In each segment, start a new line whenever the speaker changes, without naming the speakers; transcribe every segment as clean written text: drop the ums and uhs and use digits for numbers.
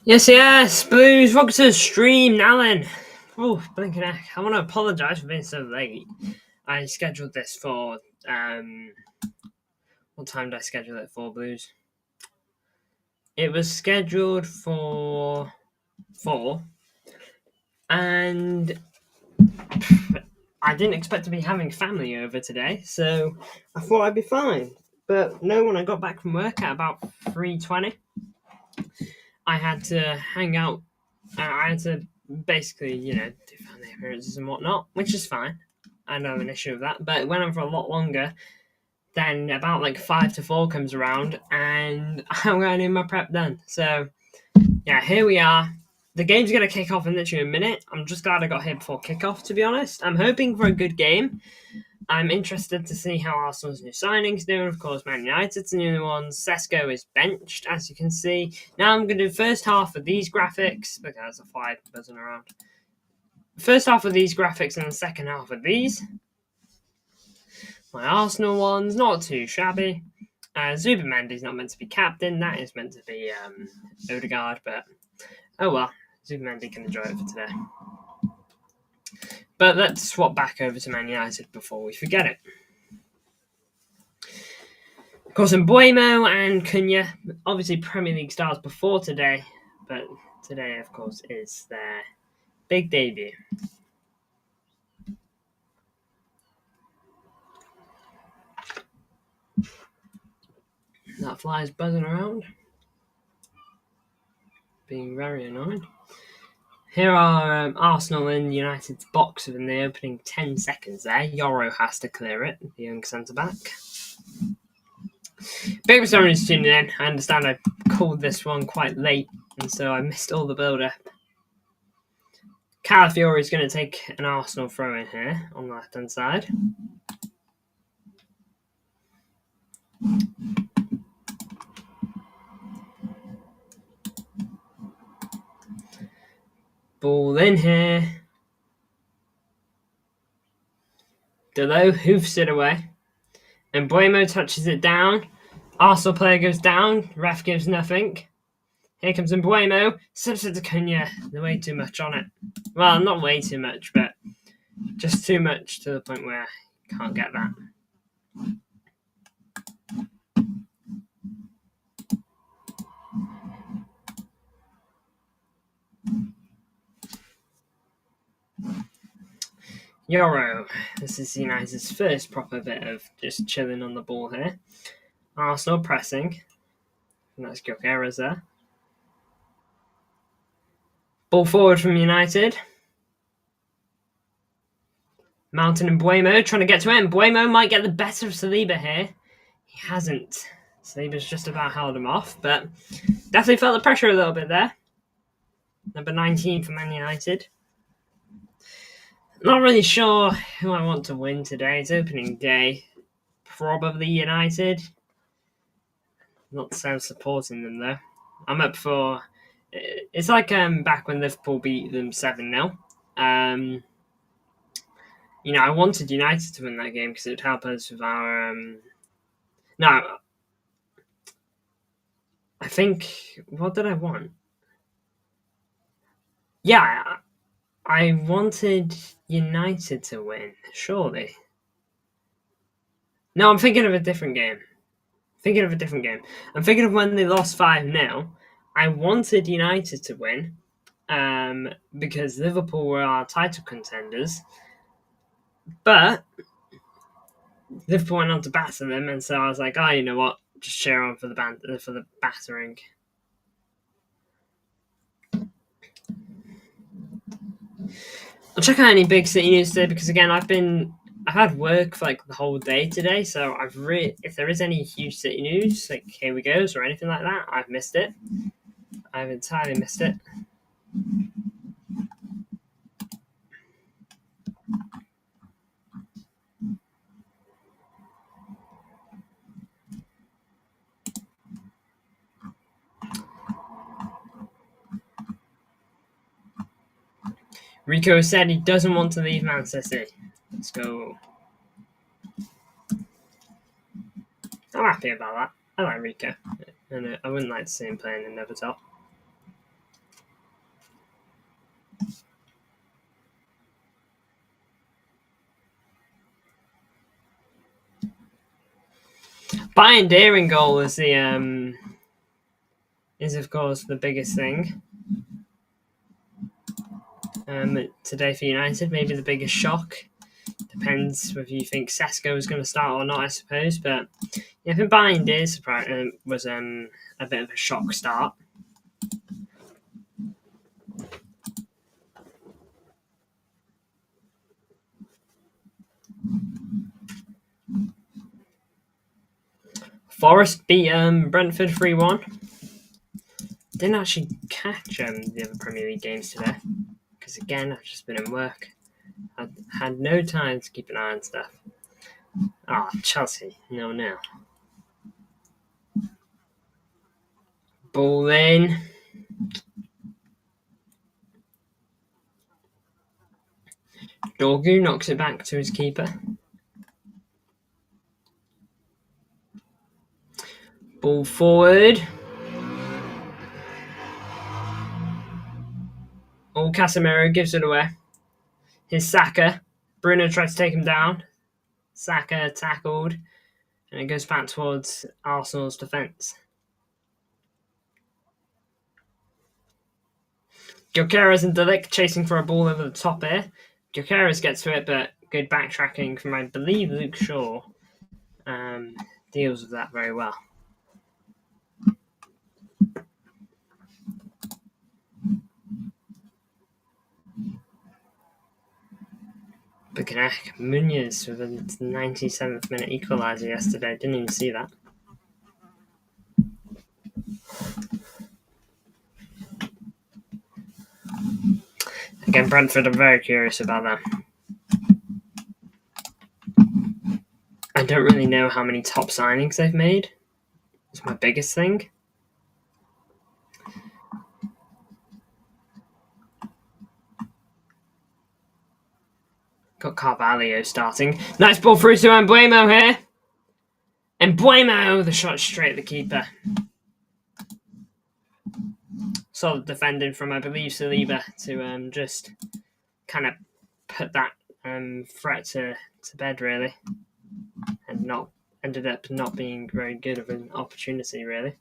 Yes, Blues, welcome to the stream now then. Oh, blinking heck. I want to apologise for being so late. I scheduled this for, what time did I schedule it for, Blues? It was scheduled for 4, and I didn't expect to be having family over today, so I thought I'd be fine. But no, when I got back from work at about 3:20, I had to hang out. I had to basically, do family appearances and whatnot, which is fine. I don't have an issue with that. But it went on for a lot longer. Then about like 5 to 4 comes around, and I'm going to need my prep done. So, yeah, here we are. The game's going to kick off in literally a minute. I'm just glad I got here before kickoff, to be honest. I'm hoping for a good game. I'm interested to see how Arsenal's new signings do. And of course, Man United's new ones. Sesko is benched, as you can see. Now I'm going to do the first half of these graphics, because there's a fly buzzing around. First half of these graphics and the second half of these. My Arsenal ones, not too shabby. Zubimendi's not meant to be captain. That is meant to be Odegaard, but oh well. Zubimendi can enjoy it for today. But let's swap back over to Man United before we forget it. Of course, Mbeumo and Cunha, obviously Premier League stars before today, but today, of course, is their big debut. That fly is buzzing around, being very annoying. Here are Arsenal and United's box in the opening 10 seconds there. Yoro has to clear it, the young centre-back. Big for someone who's tuning in. I understand I called this one quite late, and so I missed all the build-up. Calafiori is going to take an Arsenal throw-in here on the left-hand side. Ball in here. Delo hoofs it away. And Mbeumo touches it down. Arsenal player goes down. Ref gives nothing. Here comes Mbeumo. Slips it to Cunha. They're way too much on it. Well, not way too much, but just too much to the point where you can't get that. Yoro. This is United's first proper bit of just chilling on the ball here. Arsenal pressing. And that's Gyokeres there. Ball forward from United. Mountain and Mbeumo trying to get to it. Mbeumo might get the better of Saliba here. He hasn't. Saliba's just about held him off, but definitely felt the pressure a little bit there. Number 19 for Man United. Not really sure who I want to win today. It's opening day. Probably United. Not so supporting them though. I'm up for... It's like back when Liverpool beat them 7-0. I wanted United to win that game because it would help us with our... No. I think... What did I want? Yeah, I wanted United to win, surely. No, I'm thinking of a different game. I'm thinking of when they lost 5-0. I wanted United to win because Liverpool were our title contenders. But Liverpool went on to batter them, and so I was like, you know what? Just cheer on for the battering. I'll check out any big city news today because again, I've had work for like the whole day today, so if there is any huge city news, like Here We Goes or anything like that, I've missed it. I've entirely missed it. Rico said he doesn't want to leave Man City. Let's go. I'm happy about that. I like Rico, and I wouldn't like to see him playing in Never Top. Buying Deering goal is of course the biggest thing. Today for United, maybe the biggest shock. Depends whether you think Sesko is going to start or not, I suppose. But yeah, I think buying Deer was a bit of a shock start. Forest beat Brentford 3-1. Didn't actually catch the other Premier League games today because again I've just been in work. I had no time to keep an eye on stuff. Chelsea 0-0. Ball in. Dorgu knocks it back to his keeper. Ball forward. Casemiro gives it away. Here's Saka. Bruno tries to take him down. Saka tackled. And it goes back towards Arsenal's defence. Gyokeres and Delic chasing for a ball over the top here. Gyokeres gets to it, but good backtracking from, I believe, Luke Shaw. Deals with that very well. Buchanak Munoz with a 97th minute equaliser yesterday. Didn't even see that. Again, Brentford, I'm very curious about that. I don't really know how many top signings they've made. It's my biggest thing. Got Carvalho starting. Nice ball through to Embuemo here. Embuemo, the shot straight at the keeper. Solid defending from, I believe, Saliba to just kind of put that threat to bed, really. And not ended up not being very good of an opportunity, really.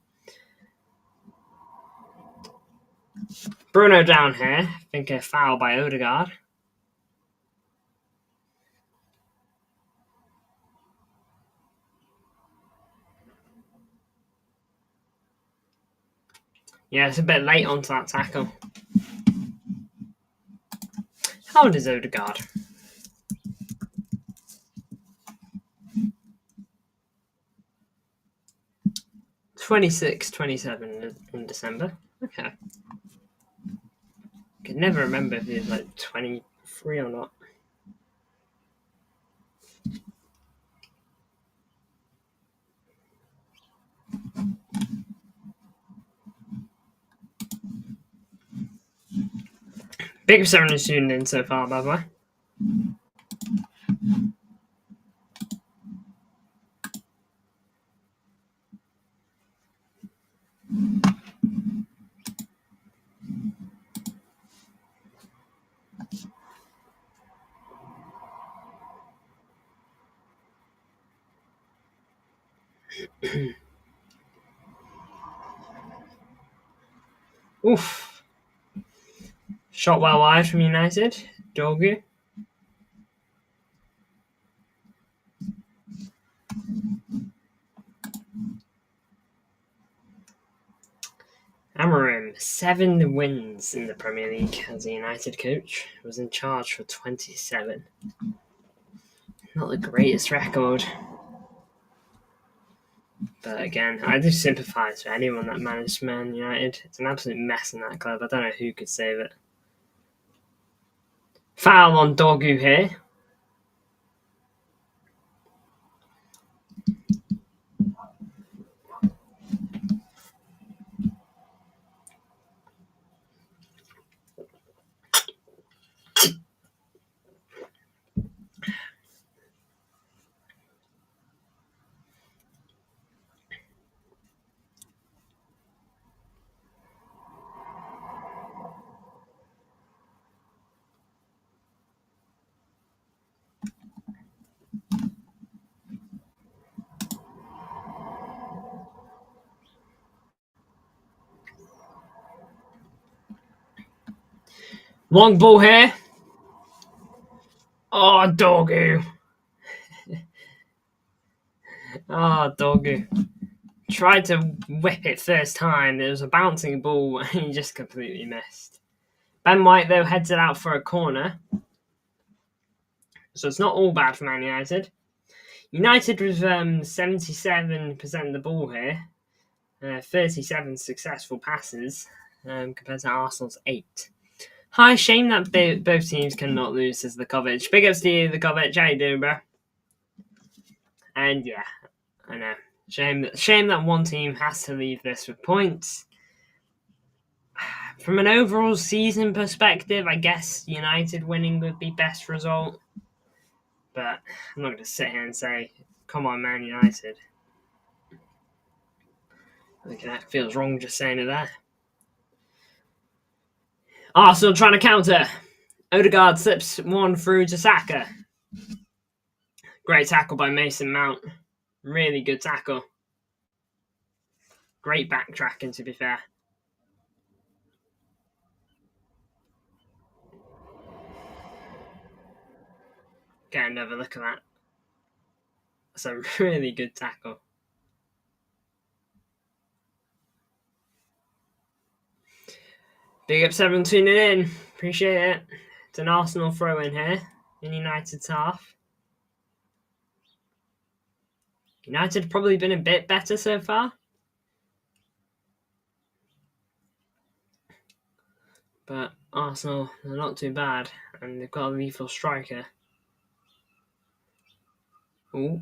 Bruno down here. I think a foul by Odegaard. Yeah, it's a bit late onto that tackle. How old is Odegaard? 26, 27 in December. Okay. I can never remember if he was like 23 or not. Big for 7 student in so far, by the way. Oof. Shot well wide from United. Dorgu. Amorim, 7 wins in the Premier League as a United coach. Was in charge for 27. Not the greatest record. But again, I do sympathise with anyone that managed Man United. It's an absolute mess in that club. I don't know who could save it. Foul on Dorgu here. Long ball here. Oh, doggo. Oh, doggo. Tried to whip it first time. It was a bouncing ball and he just completely missed. Ben White, though, heads it out for a corner. So it's not all bad for Man United. United with 77% of the ball here. 37 successful passes compared to Arsenal's 8. Hi, shame that both teams cannot lose, says the Kovic. Big ups to you, the Kovic. How you doing, bro? And yeah, I know. Shame that one team has to leave this with points. From an overall season perspective, I guess United winning would be best result. But I'm not going to sit here and say, come on, Man United. I think that feels wrong just saying it there. Arsenal trying to counter. Odegaard slips one through to Saka. Great tackle by Mason Mount. Really good tackle. Great backtracking, to be fair. Get another look at that. That's a really good tackle. Big ups everyone tuning in. Appreciate it. It's an Arsenal throw in here in United's half. United have probably been a bit better so far. But Arsenal are not too bad. And they've got a lethal striker. Ooh.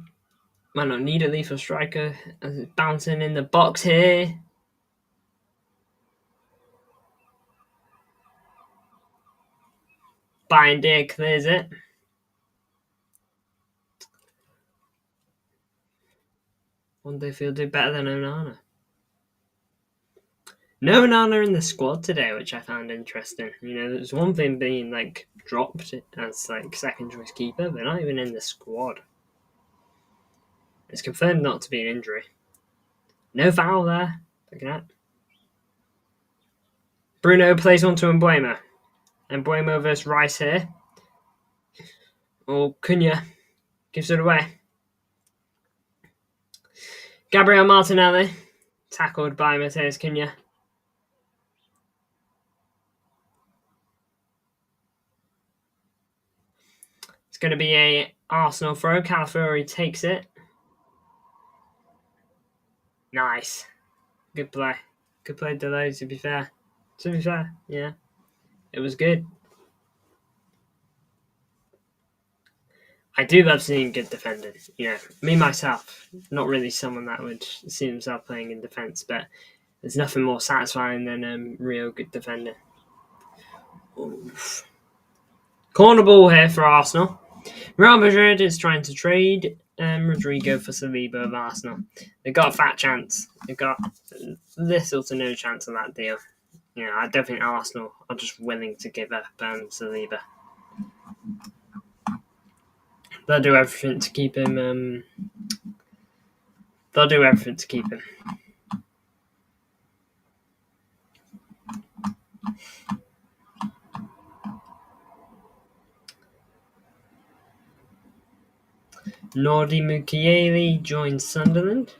Might not need a lethal striker as it's bouncing in the box here. Bayern clears it. Wonder if he'll do better than Onana. No Onana in the squad today, which I found interesting. You know, there's one thing being like dropped as like second choice keeper, but not even in the squad. It's confirmed not to be an injury. No foul there. Look at that. Bruno plays on to Mbeumo. Mbeumo versus Rice here. Oh, Cunha gives it away. Gabriel Martinelli tackled by Matheus Cunha. It's going to be a Arsenal throw. Calafiori takes it. Nice. Good play. Good play, Delay, to be fair. Yeah. It was good. I do love seeing good defending. You know, me, myself, not really someone that would see himself playing in defence, but there's nothing more satisfying than real good defending. Oof. Corner ball here for Arsenal. Real Madrid is trying to trade Rodrigo for Saliba of Arsenal. They got a fat chance. They got little to no chance of that deal. You know, I don't think Arsenal are just willing to give up Saliba. They'll do everything to keep him. They'll do everything to keep him. Nordi Mukiele joins Sunderland.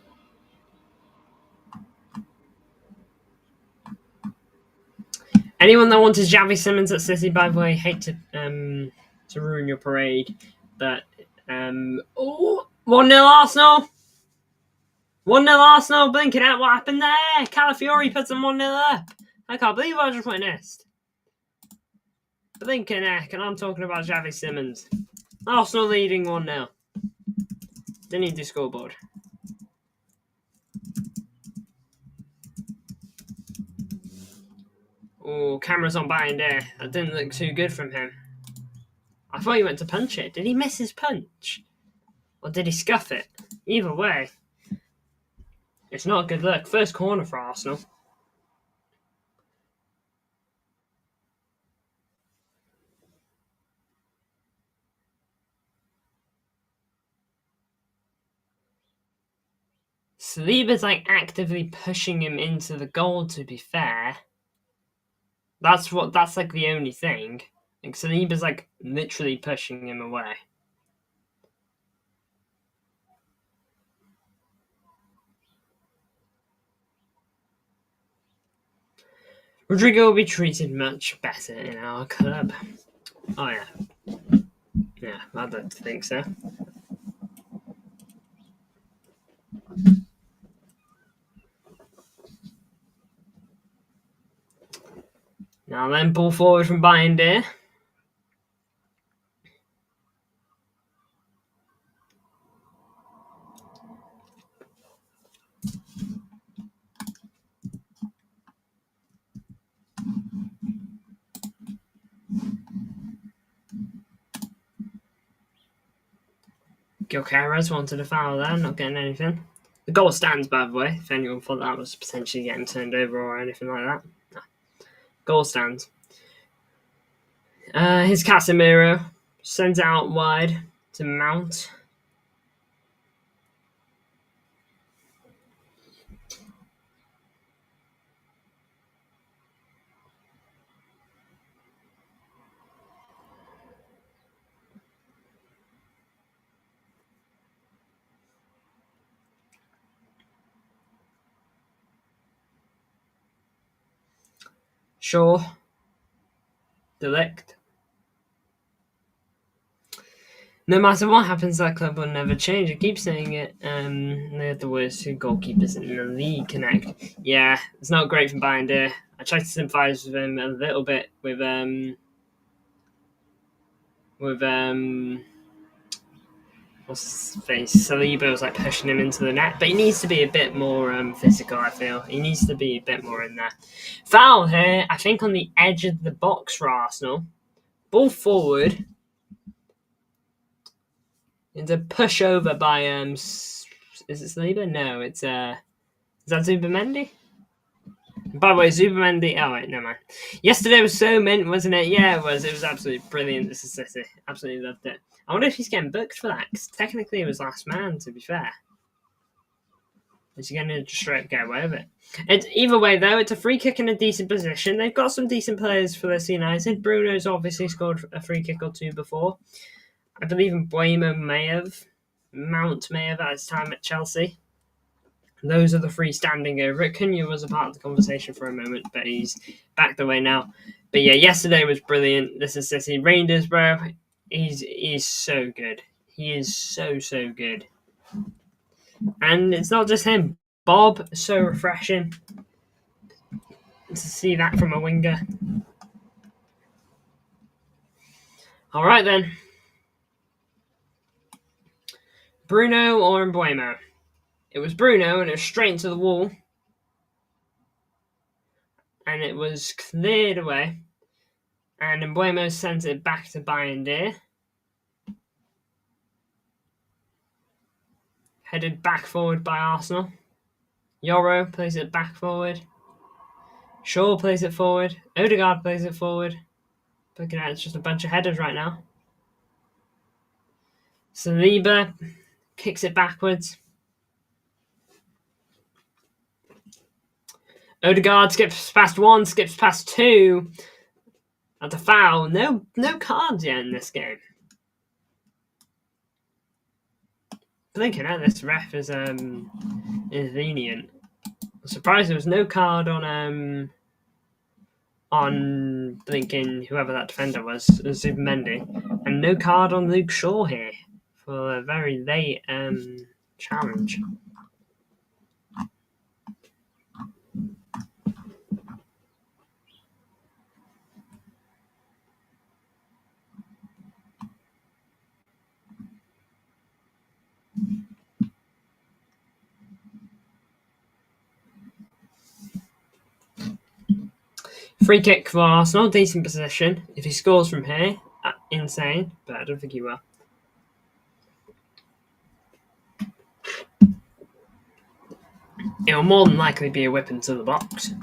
Anyone that wanted Xavi Simons at City, by the way, hate to ruin your parade, but 1-0 Arsenal. 1-0 Arsenal. Blinking out. What happened there? Calafiori puts them 1-0 up. I can't believe I just witnessed. Blinking heck, and I'm talking about Xavi Simons. Arsenal leading 1-0. Didn't need the scoreboard. Oh, camera's on Bayern there. That didn't look too good from him. I thought he went to punch it. Did he miss his punch? Or did he scuff it? Either way, it's not a good look. First corner for Arsenal. Saliba's like actively pushing him into the goal, to be fair. That's like the only thing. Like Saliba's like literally pushing him away. Rodrigo will be treated much better in our club. Oh yeah. Yeah, I'd like to think so. Now then, ball forward from Binder. Gyokeres wanted a foul there, not getting anything. The goal stands, by the way, if anyone thought that was potentially getting turned over or anything like that. No. Goal stands. Here's Casemiro. Sends out wide to Mount. Shaw. Delict. No matter what happens, that club will never change. I keep saying it. They're the worst two goalkeepers in the league. Connect. Yeah, it's not great from Binder. I tried to sympathise with him a little bit with what's his face? Saliba was like pushing him into the net, but he needs to be a bit more physical. I feel he needs to be a bit more in there. Foul here, I think, on the edge of the box for Arsenal. Ball forward. It's a push over by is it Saliba? No, it's is that Zubimendi? By the way, Zubimendi. Oh wait, never mind. Yesterday was so mint, wasn't it? Yeah, it was. It was absolutely brilliant. This is City. Absolutely loved it. I wonder if he's getting booked for that. Cause technically, it was last man. To be fair, is he going to just straight get away with it? Either way, though, it's a free kick in a decent position. They've got some decent players for this United. Bruno's obviously scored a free kick or two before. I believe Mbuemo may have. Mount may have at his time at Chelsea. Those are the three standing over it. Cunha was a part of the conversation for a moment, but he's backed away now. But yeah, yesterday was brilliant. This is City. Rangers, bro. He's so good. He is so good. And it's not just him. Bob, so refreshing to see that from a winger. All right then. Bruno or Mbuemo? It was Bruno, and it was straight into the wall. And it was cleared away. And Mbuemo sent it back to Binder. Headed back forward by Arsenal. Yoro plays it back forward. Shaw plays it forward. Odegaard plays it forward. Looking at it's just a bunch of headers right now. Saliba kicks it backwards. Odegaard skips past one, skips past two. That's a foul. No cards yet in this game. Blinking at this ref is lenient. I'm surprised there was no card on blinking whoever that defender was, Zubimendi, and no card on Luke Shaw here for a very late challenge. Free kick for Arsenal, decent position. If he scores from here, insane, but I don't think he will. It will more than likely be a whip into the box.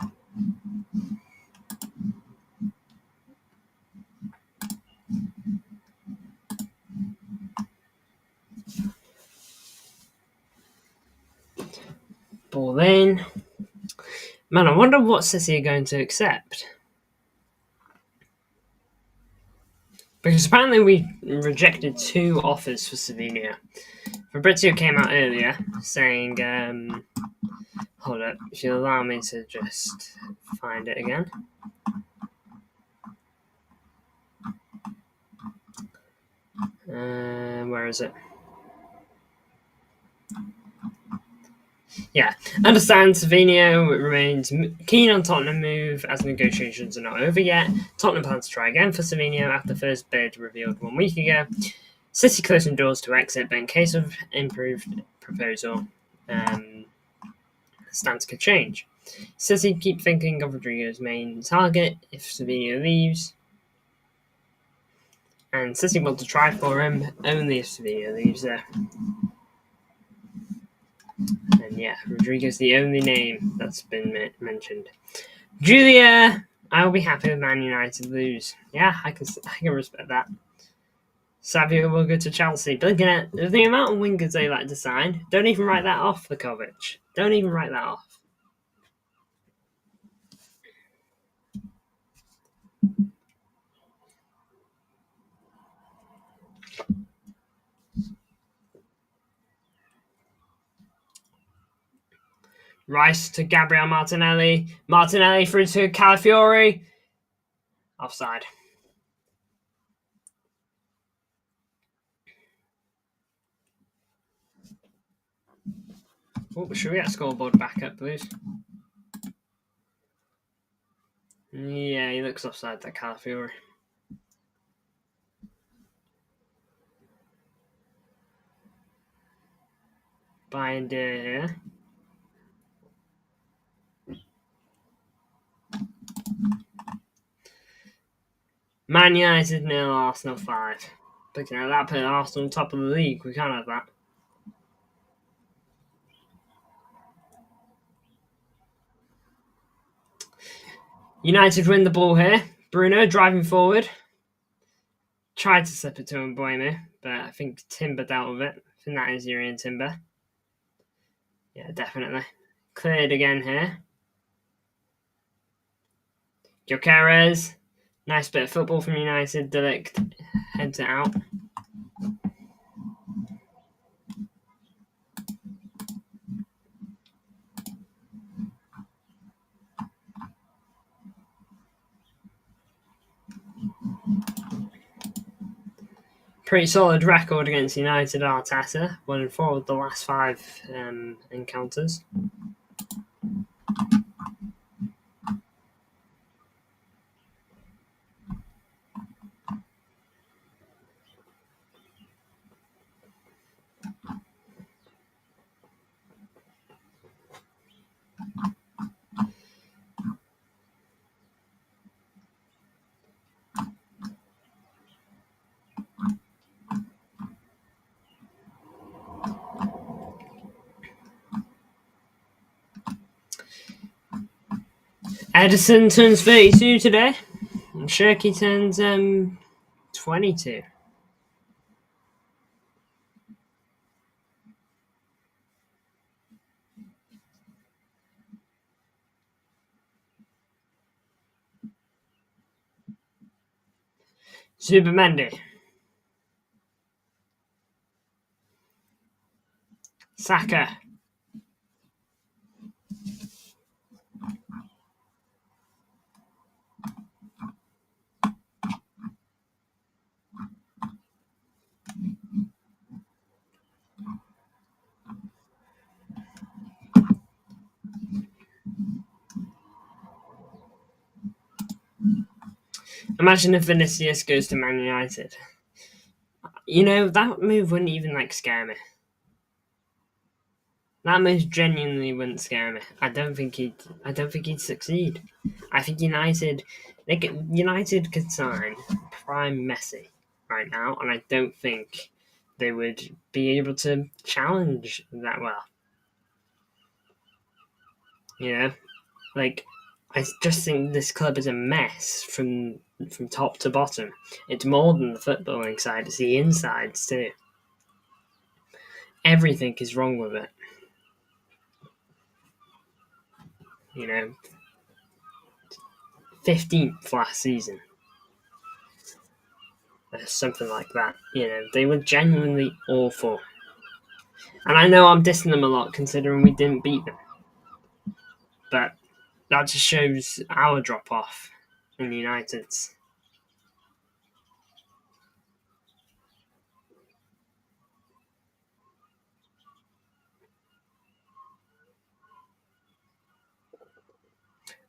Ball in. Man, I wonder what City are going to accept. Because apparently we rejected 2 offers for Savinho. Fabrizio came out earlier saying, hold up, if you'll allow me to just find it again. Where is it? Yeah, understand Savinho remains keen on Tottenham move as negotiations are not over yet. Tottenham plans to try again for Savinho after first bid revealed 1 week ago. City closing doors to exit, but in case of improved proposal, stance could change. City keep thinking of Rodrigo's main target if Savinho leaves, and City want to try for him only if Savinho leaves there. And yeah, Rodrigo's the only name that's been mentioned. Julia, I will be happy with Man United lose. Yeah, I can respect that. Savio will go to Chelsea. But looking at the amount of wingers they like to sign, don't even write that off for Kovac. Don't even write that off. Rice to Gabriel Martinelli. Martinelli through to Calafiori. Offside. Oh, should we get scoreboard back up, please? Yeah, he looks offside, that Calafiori. Bayern here. Man United 0, Arsenal 5. Looking at that, put Arsenal on top of the league. We can't have that. United win the ball here. Bruno driving forward. Tried to slip it to Mbuemo, but I think Timber dealt with it. I think that is Urian Timber. Yeah, definitely. Cleared again here. Gyokeres. Nice bit of football from United. Delict heads it out. Pretty solid record against United. Arteta won 4 of the last 5 encounters. Edison turns 32 today, and Shirky turns 22. Zubimendi. Saka. Imagine if Vinicius goes to Man United. You know, that move wouldn't even scare me. That move genuinely wouldn't scare me. I don't think he'd succeed. I think United could sign prime Messi right now, and I don't think they would be able to challenge that well. You know, I just think this club is a mess from top to bottom. It's more than the footballing side; it's the insides too. Everything is wrong with it. You know, 15th last season. something like that. They were genuinely awful. And I know I'm dissing them a lot considering we didn't beat them. But that just shows our drop-off in United's.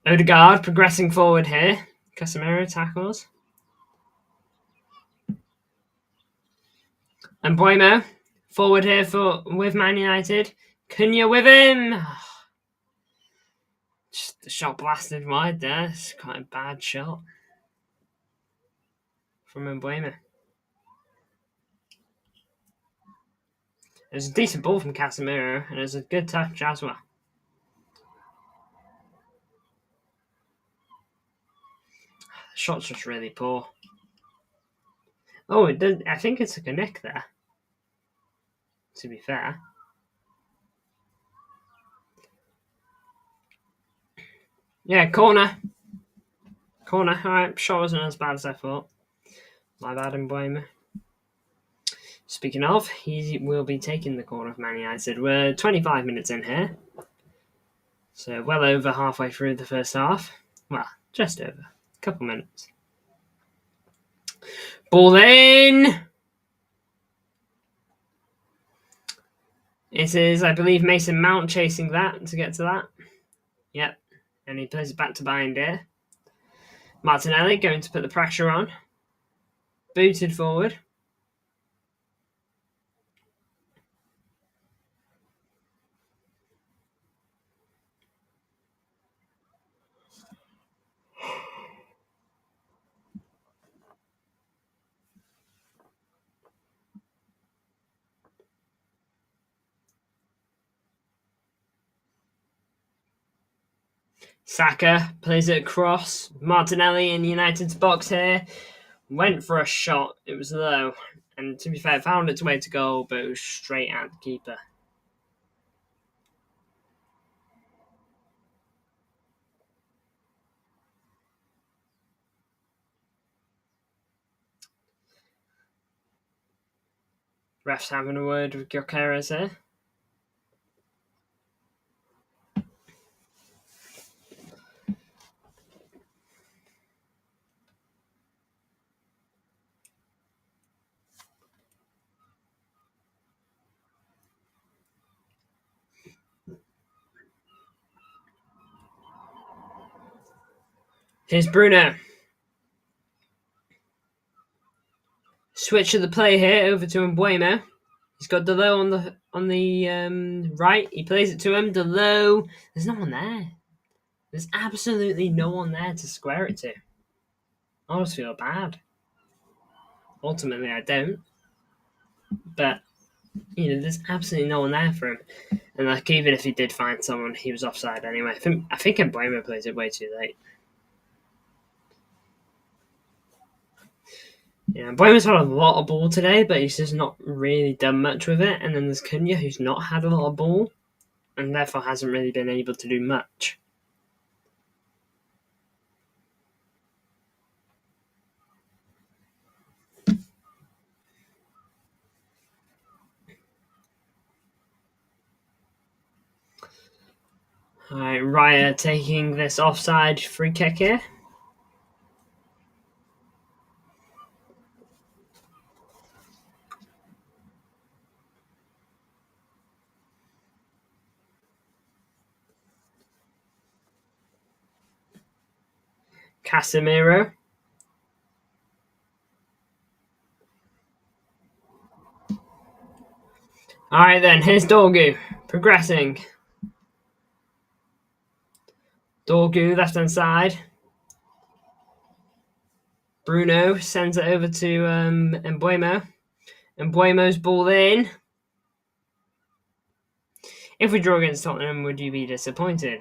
Odegaard progressing forward here. Casemiro tackles. And Bueno forward here with Man United. Cunha with him. Just the shot blasted wide there. It's quite a bad shot from Mbeumo. It was a decent ball from Casemiro, and it was a good touch as well. The shot's just really poor. Oh, it did. I think it's a connect there, to be fair. Yeah, corner. Corner. Alright, shot wasn't as bad as I thought. My bad, Mbeumo. Speaking of, he will be taking the corner of Man United. We're 25 minutes in here. So well over halfway through the first half. Well, just over. A couple minutes. Ball in! It is, I believe, Mason Mount chasing that to get to that. Yep. And he plays it back to Bayindir. Martinelli going to put the pressure on. Booted forward. Saka plays it across. Martinelli in United's box here. Went for a shot. It was low. And to be fair, found its way to goal, but it was straight at the keeper. Ref's having a word with Gyokeres here. Here's Bruno. Switch of the play here over to Mbeumo. He's got Delo on the right. He plays it to him. Delo. There's no one there. There's absolutely no one there to square it to. I always feel bad. Ultimately, I don't. But, there's absolutely no one there for him. And, even if he did find someone, he was offside anyway. I think Mbeumo plays it way too late. Yeah, Mbeumo's had a lot of ball today, but he's just not really done much with it. And then there's Cunha, who's not had a lot of ball, and therefore hasn't really been able to do much. Alright, Raya taking this offside free kick here. Casemiro. Alright then, here's Dorgu. Progressing. Dorgu, left hand side. Bruno sends it over to Mbeumo. Mbeumo's ball in. If we draw against Tottenham, would you be disappointed?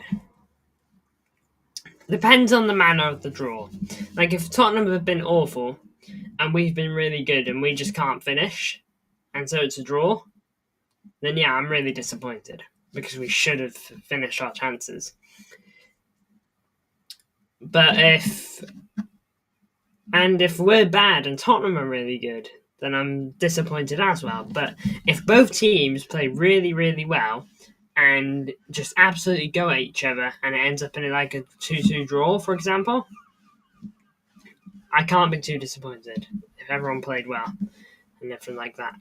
Depends on the manner of the draw. If Tottenham have been awful and we've been really good and we just can't finish, and so it's a draw, then yeah, I'm really disappointed because we should have finished our chances. But if And if we're bad and Tottenham are really good, then I'm disappointed as well. But if both teams play really, really well and just absolutely go at each other and it ends up in like a 2-2 draw, for example, I can't be too disappointed if everyone played well and everything like that.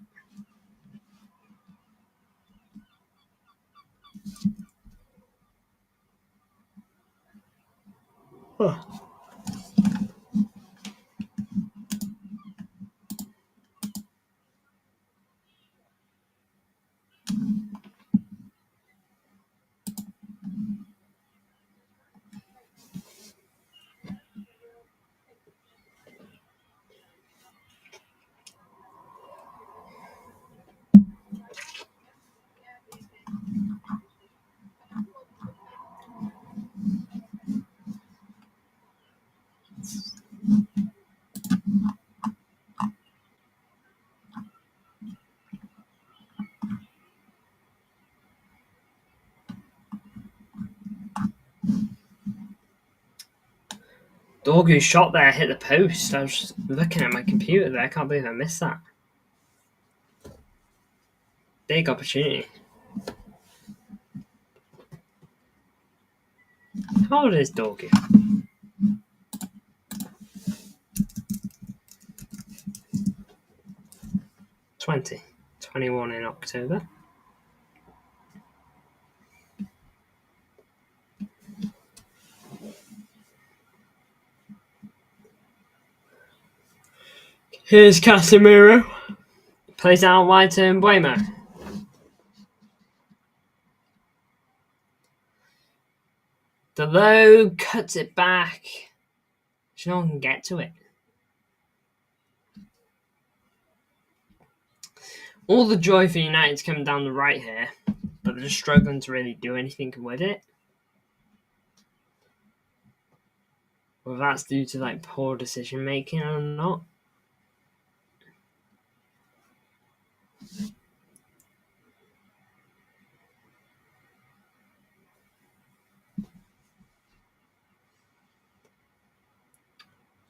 Huh. Dorgu's shot there hit the post. I was just looking at my computer there. I can't believe I missed that. Big opportunity. How old is Dorgu? '20. 21 in October. Here's Casemiro. Plays out wide to Mbuemo. The low cuts it back. No one can get to it. All the joy for United's coming down the right here, but they're just struggling to really do anything with it. Whether that's due to like poor decision making or not.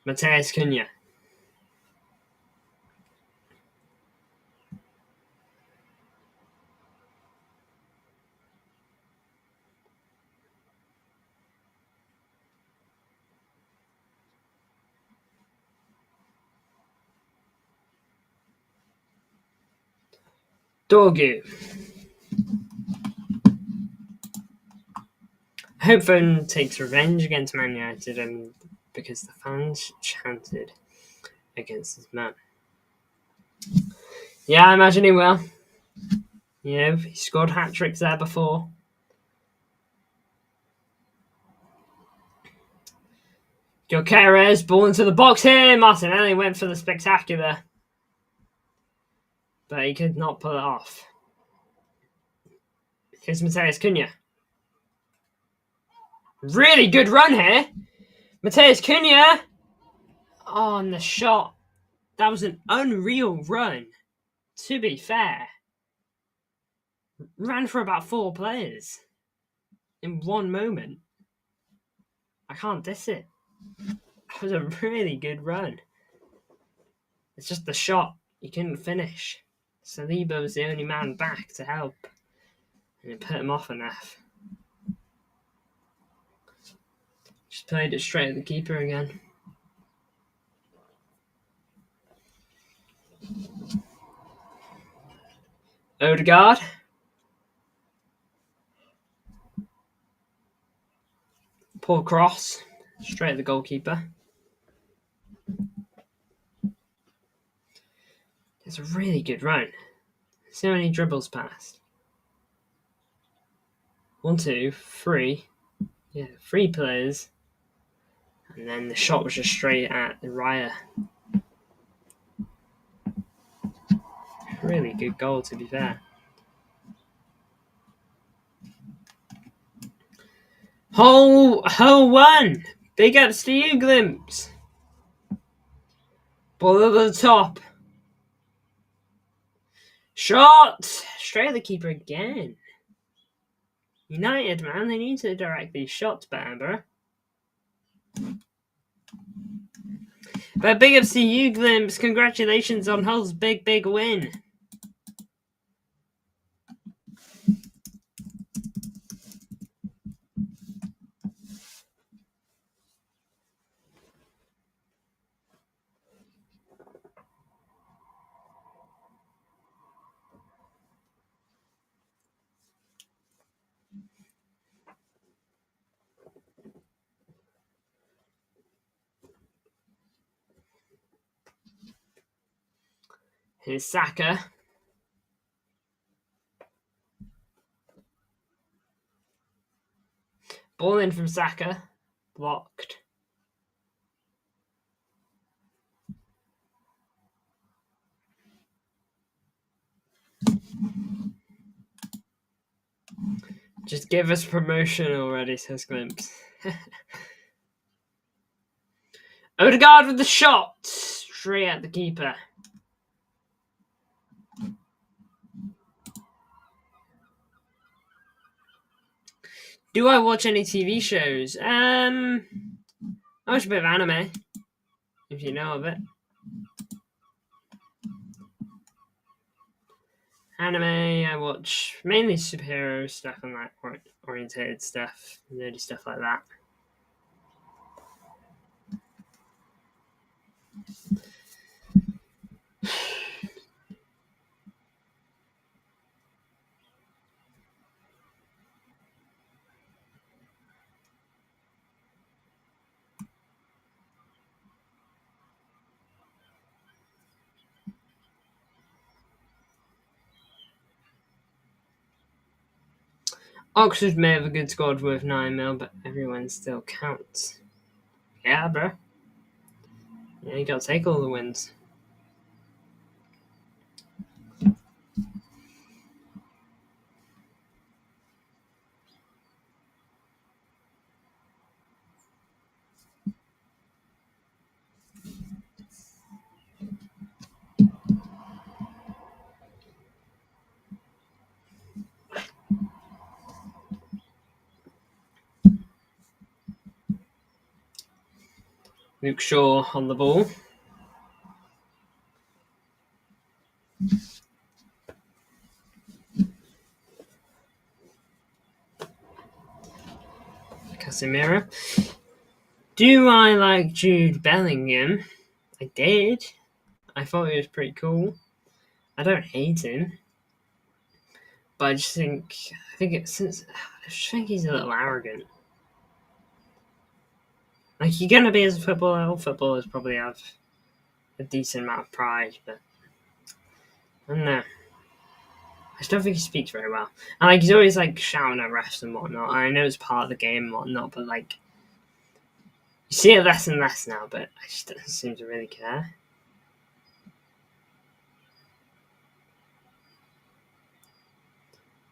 Matheus Cunha. Dorgu. I hope Foden takes revenge against Man United and because the fans chanted against his man. Yeah, I imagine he will. You know, he scored hat-tricks there before. Gyokeres, ball into the box here. Martinelli went for the spectacular. But he could not pull it off. Here's Matheus Cunha. Really good run here. Matheus Cunha. Oh, and the shot. That was an unreal run, to be fair. Ran for about 4 players in one moment. I can't diss it. That was a really good run. It's just the shot. You couldn't finish. Saliba was the only man back to help. And it put him off enough. Just played it straight at the keeper again. Odegaard. Poor cross. Straight at the goalkeeper. It's a really good run. So many dribbles past. 1, 2, 3. Yeah, 3 players. And then the shot was just straight at Raya. Really good goal, to be fair. Hole 1! Big ups to you, Glimpse. Ball over the top. Shot! Straight at the keeper again. United, man, they need to direct these shots better, bro. But big ups to you, Glimpse. Congratulations on Hull's big win. Here's Saka. Ball in from Saka. Blocked. Just give us promotion already, says Glimpse. Odegaard with the shot. Straight at the keeper. Do I watch any TV shows? I watch a bit of anime, if you know of it. Anime, I watch mainly superhero stuff and like orientated stuff, nerdy stuff like that. Oxford may have a good squad with 9 mil, but everyone still counts. Yeah, bro. Yeah, you gotta take all the wins. Luke Shaw on the ball. Casemiro. Do I like Jude Bellingham? I did. I thought he was pretty cool. I don't hate him. But I just think I just think he's a little arrogant. Like, you're gonna be as a footballer. All footballers probably have a decent amount of pride, but I don't know. I just don't think he speaks very well. And like, he's always like shouting at refs and whatnot. I know it's part of the game and whatnot, but like, you see it less and less now. But I just don't seem to really care.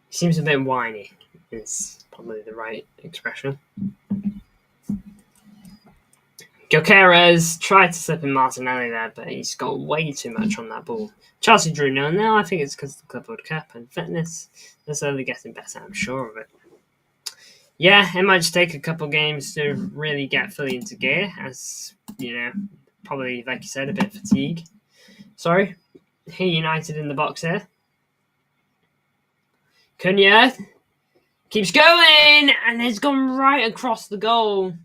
He seems a bit whiny. Is probably the right expression. Gyokeres tried to slip in Martinelli there, but he's got way too much on that ball. Chelsea drew 0-0. I think it's because of the Club World Cup and fitness. They're slowly getting better, I'm sure of it. Yeah, it might just take a couple games to really get fully into gear, as, you know, probably, like you said, a bit of fatigue. Sorry. Here, United in the box here. Cunha keeps going, and it's gone right across the goal.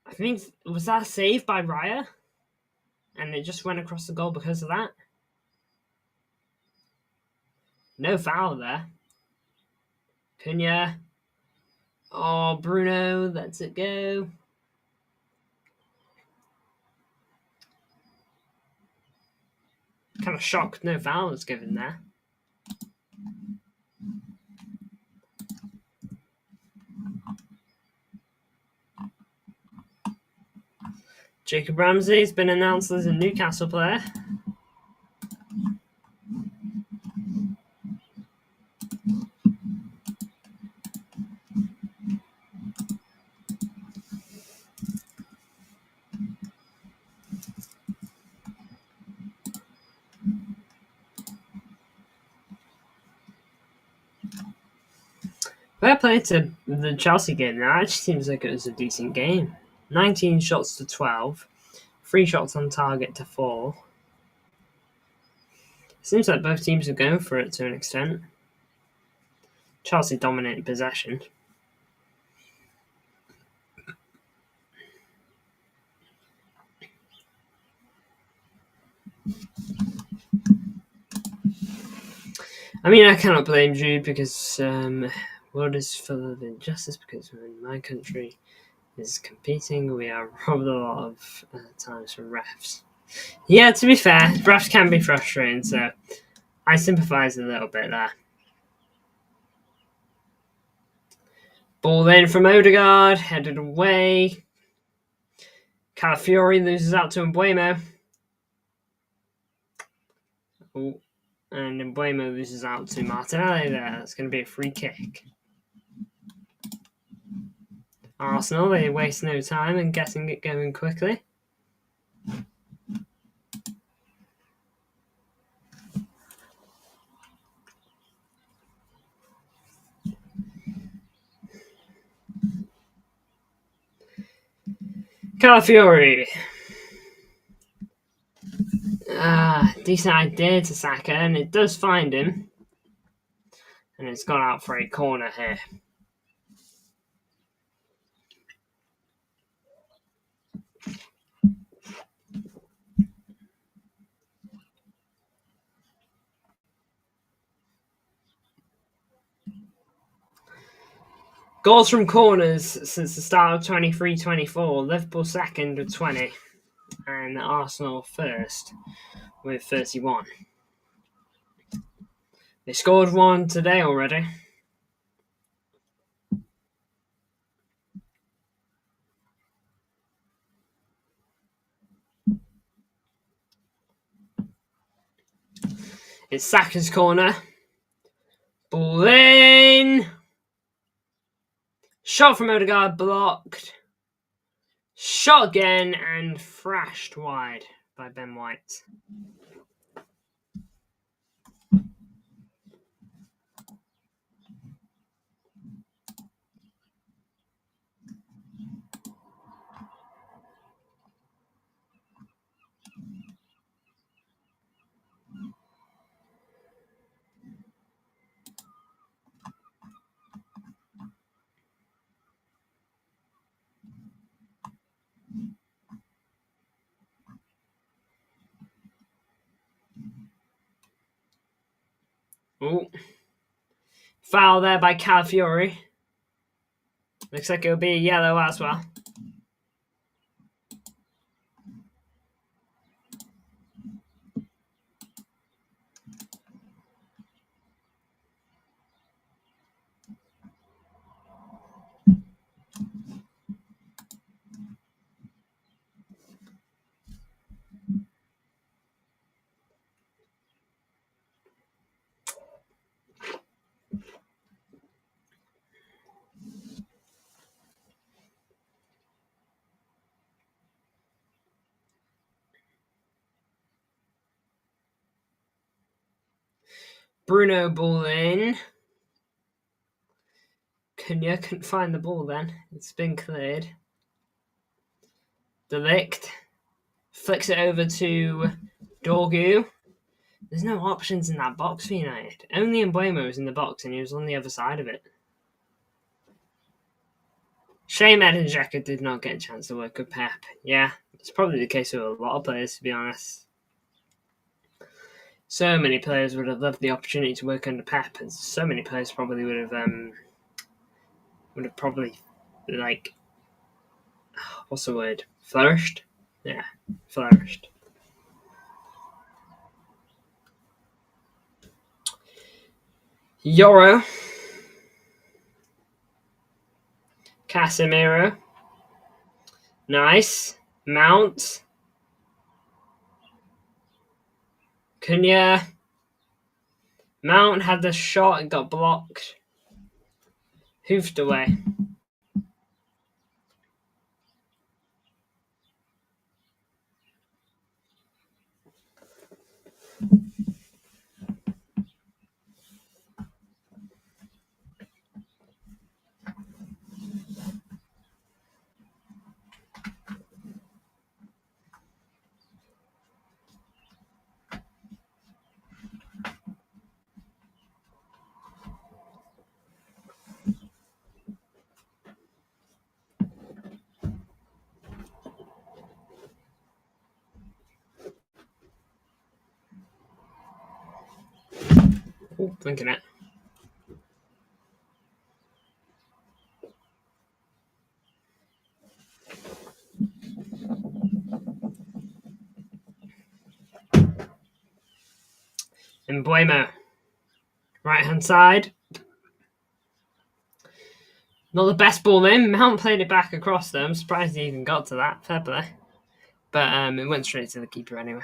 I think, was that a save by Raya? And it just went across the goal because of that? No foul there. Cunha. Oh, Bruno lets it go. Kind of shocked no foul was given there. Jacob Ramsey's been announced as a Newcastle player. Fair play to the Chelsea game. That actually seems like it was a decent game. 19 shots to 12. 3 shots on target to 4. Seems like both teams are going for it to an extent. Chelsea dominating possession. I mean, I cannot blame Jude because world is full of injustice because when my country is competing, we are robbed a lot of times from refs. Yeah, to be fair, refs can be frustrating, so I sympathise a little bit there. Ball in from Odegaard, headed away. Calafiori loses out to Mbeumo. Oh, and Mbeumo loses out to Martinelli there. That's going to be a free kick. Arsenal, they waste no time in getting it going quickly. Calafiori. Decent idea to Saka, and it does find him. And it's gone out for a corner here. Goals from corners since the start of 23-24. Liverpool second with 20. And Arsenal first with 31. They scored one today already. It's Saka's corner. Ball in. Shot from Odegaard, blocked. Shot again and thrashed wide by Ben White. Oh, foul there by Calafiori. Looks like it'll be a yellow as well. Bruno ball in. Cunha couldn't find the ball then. It's been cleared. Delict flicks it over to Dorgu. There's no options in that box for United. Only Mbeumo was in the box and he was on the other side of it. Shame Edin Dzeko did not get a chance to work with Pep. Yeah, it's probably the case with a lot of players, to be honest. So many players would have loved the opportunity to work under Pep, and so many players probably would have probably, like, what's the word? Flourished? Yeah, flourished. Yoro. Casemiro. Nice. Mount. Cunha. Mount had the shot and got blocked. Hoofed away. Oh, thinking it. And Bueno. Right hand side. Not the best ball in. Mount played it back across them. Surprised he even got to that. Fair play. But it went straight to the keeper anyway.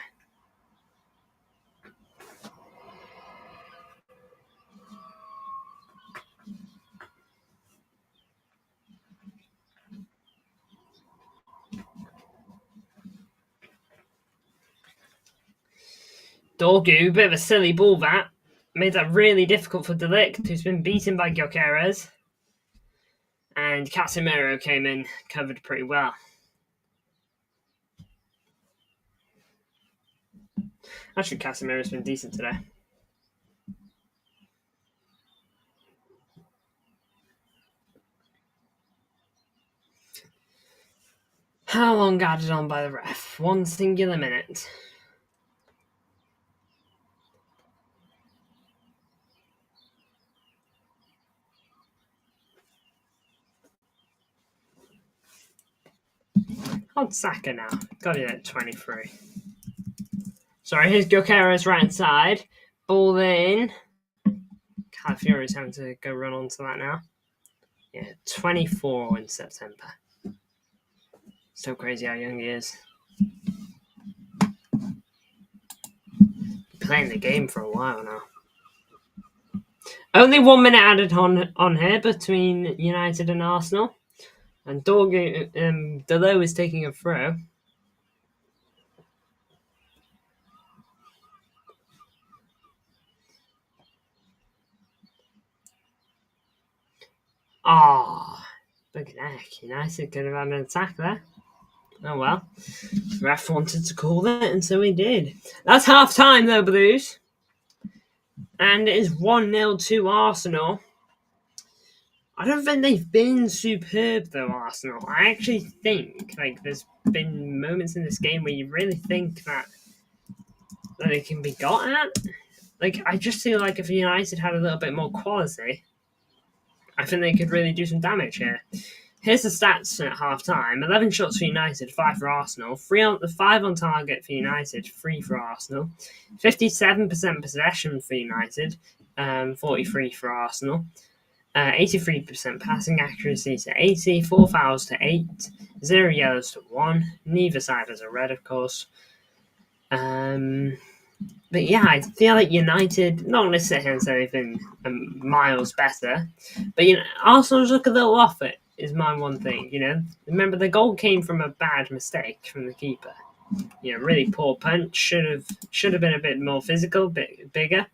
Dorgu, bit of a silly ball that. Made that really difficult for Delict, who's been beaten by Gyokeres. And Casemiro came in, covered pretty well. Actually, Casemiro's been decent today. How long added on by the ref? 1 singular minute. Hold Saka now. Got it at 23. Sorry, here's Gyokeres right side. Ball in. Calafiori's having to go run onto that now. Yeah, 24 in September. So crazy how young he is. Playing the game for a while now. Only 1 minute added on here between United and Arsenal. And Delo is taking a throw. Ah, look at that. United could have had an attack there. Oh well. The ref wanted to call it, and so he did. That's half time though, Blues. And it is 1-0 to Arsenal. I don't think they've been superb though, Arsenal. I actually think there's been moments in this game where you really think that they can be got at. I just feel like if United had a little bit more quality, I think they could really do some damage here. Here's the stats at half time: 11 shots for United, 5 for Arsenal. 5 on target for United, 3 for Arsenal. 57% possession for United, 43 for Arsenal. 83% passing accuracy to 80, 4 fouls to 8, 0 yellows to 1. Neither side has a red, of course. But yeah, I feel like United, not going to sit here and say they've been miles better, but Arsenal's look a little off it, is my one thing. Remember the goal came from a bad mistake from the keeper. Really poor punch. Should have been a bit more physical, bit bigger.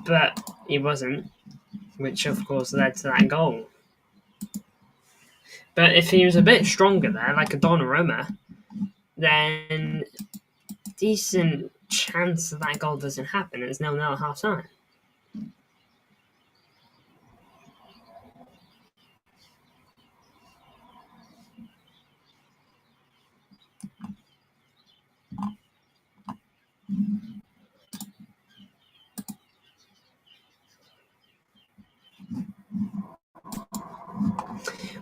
But he wasn't, which of course led to that goal. But if he was a bit stronger there, like a Donnarumma, then decent chance that goal doesn't happen. It's 0-0 at half time.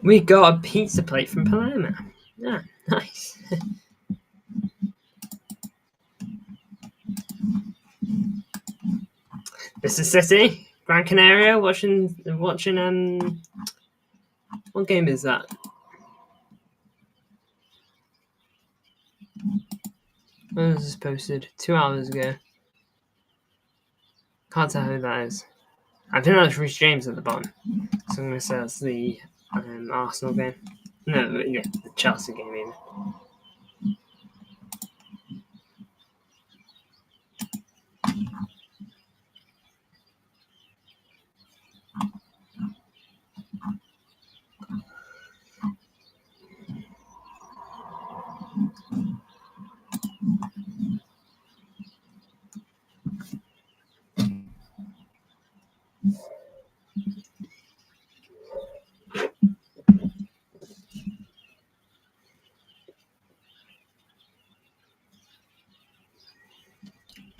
We got a pizza plate from Palermo. Yeah, nice. This is City, Gran Canaria, watching. What game is that? When was this posted? 2 hours ago. Can't tell who that is. I think that's Reece James at the bottom. So I'm going to say that's the Arsenal game. No, yeah, the Chelsea game even.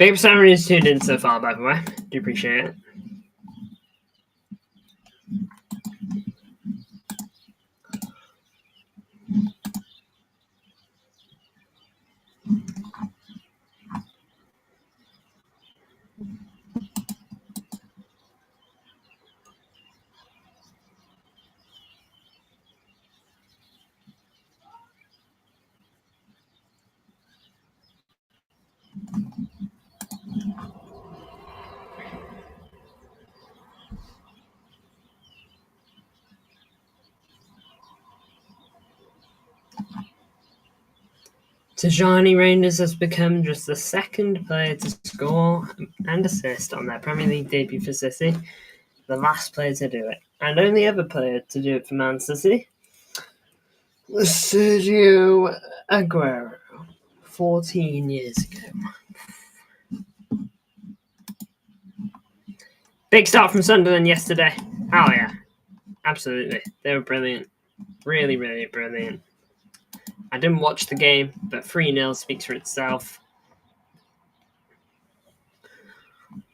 Big percent who's tuned in so far, by the way. Do appreciate it. Tijani Reinders has become just the second player to score and assist on their Premier League debut for City, the last player to do it, and only other player to do it for Man City was Sergio Aguero 14 years ago. Big start from Sunderland yesterday. Oh yeah, absolutely. They were brilliant. Really, really brilliant. I didn't watch the game, but 3-0 speaks for itself.